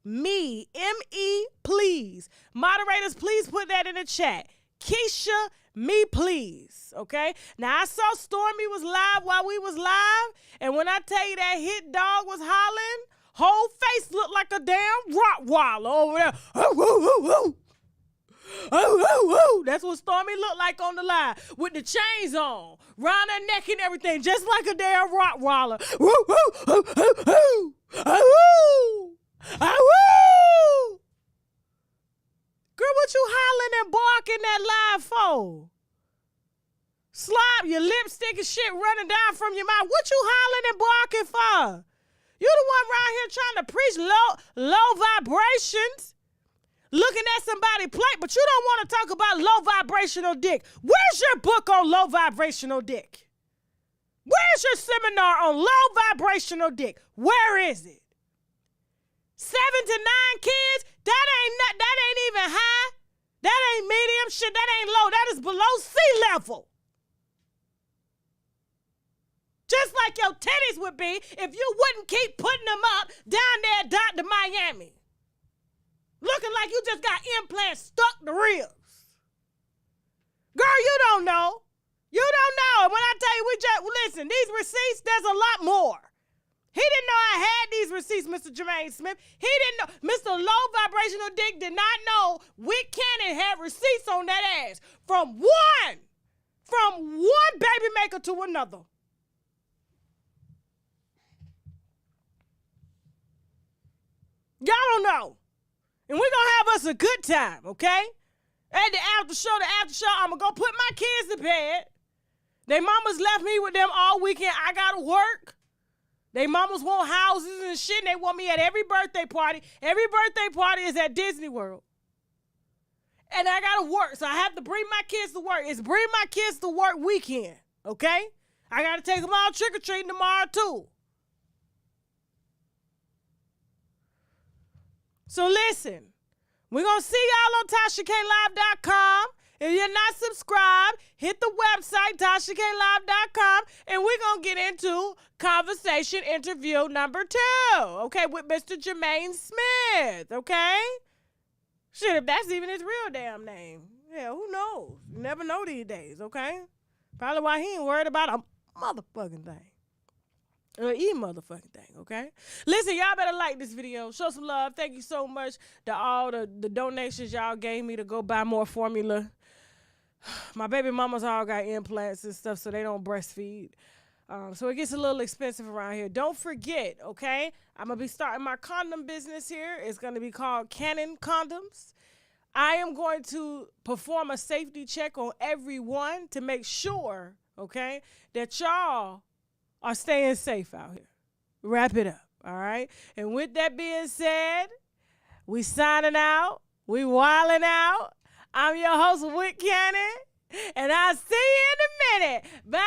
me, M-E, please. Moderators, please put that in the chat. Keisha, me, please. Okay? Now, I saw Stormy was live while we was live, and when I tell you that hit dog was hollering, whole face looked like a damn Rottweiler over there. Oh, oh, oh, oh. Oh, oh, oh. That's what Stormy looked like on the live with the chains on, round her neck and everything, just like a damn Rottweiler. Woo, woo, oh, oh, oh. Oh, oh, girl, what you hollering and barking that live for? Slop, your lipstick and shit running down from your mouth. What you hollering and barking for? You the one around here trying to preach low vibrations, looking at somebody's plate, but you don't want to talk about low vibrational dick. Where's your book on low vibrational dick? Where's your seminar on low vibrational dick? Where is it? 7 to 9 kids? That ain't even high. That ain't medium shit. That ain't low. That is below sea level. Just like your titties would be if you wouldn't keep putting them up down there at Dr. Miami. Looking like you just got implants stuck to ribs. Girl, you don't know. You don't know. And when I tell you, listen, these receipts, there's a lot more. He didn't know I had these receipts, Mr. Jermaine Smith. He didn't know. Mr. Low Vibrational Dick did not know Wick Cannon had receipts on that ass. From one baby maker to another. Y'all don't know. And we're going to have us a good time, okay? At the after show, I'm going to go put my kids to bed. They mamas left me with them all weekend. I got to work. They mamas want houses and shit, and they want me at every birthday party. Every birthday party is at Disney World. And I got to work, so I have to bring my kids to work. It's bring my kids to work weekend, okay? I got to take them all trick-or-treating tomorrow, too. So listen, we're going to see y'all on TashaKLive.com. If you're not subscribed, hit the website, TashaKLive.com, and we're going to get into conversation interview number 2, okay, with Mr. Jermaine Smith, okay? Shit, if that's even his real damn name. Yeah, who knows? You never know these days, okay? Probably why he ain't worried about a motherfucking thing. Motherfucking thing, okay? Listen, y'all better like this video. Show some love. Thank you so much to all the donations y'all gave me to go buy more formula. My baby mamas all got implants and stuff, so they don't breastfeed. So it gets a little expensive around here. Don't forget, okay? I'm going to be starting my condom business here. It's going to be called Cannon Condoms. I am going to perform a safety check on everyone to make sure, okay, that y'all are staying safe out here. Wrap it up, all right? And with that being said, we signing out. We wilding out. I'm your host, Wick Cannon, and I'll see you in a minute. Bye.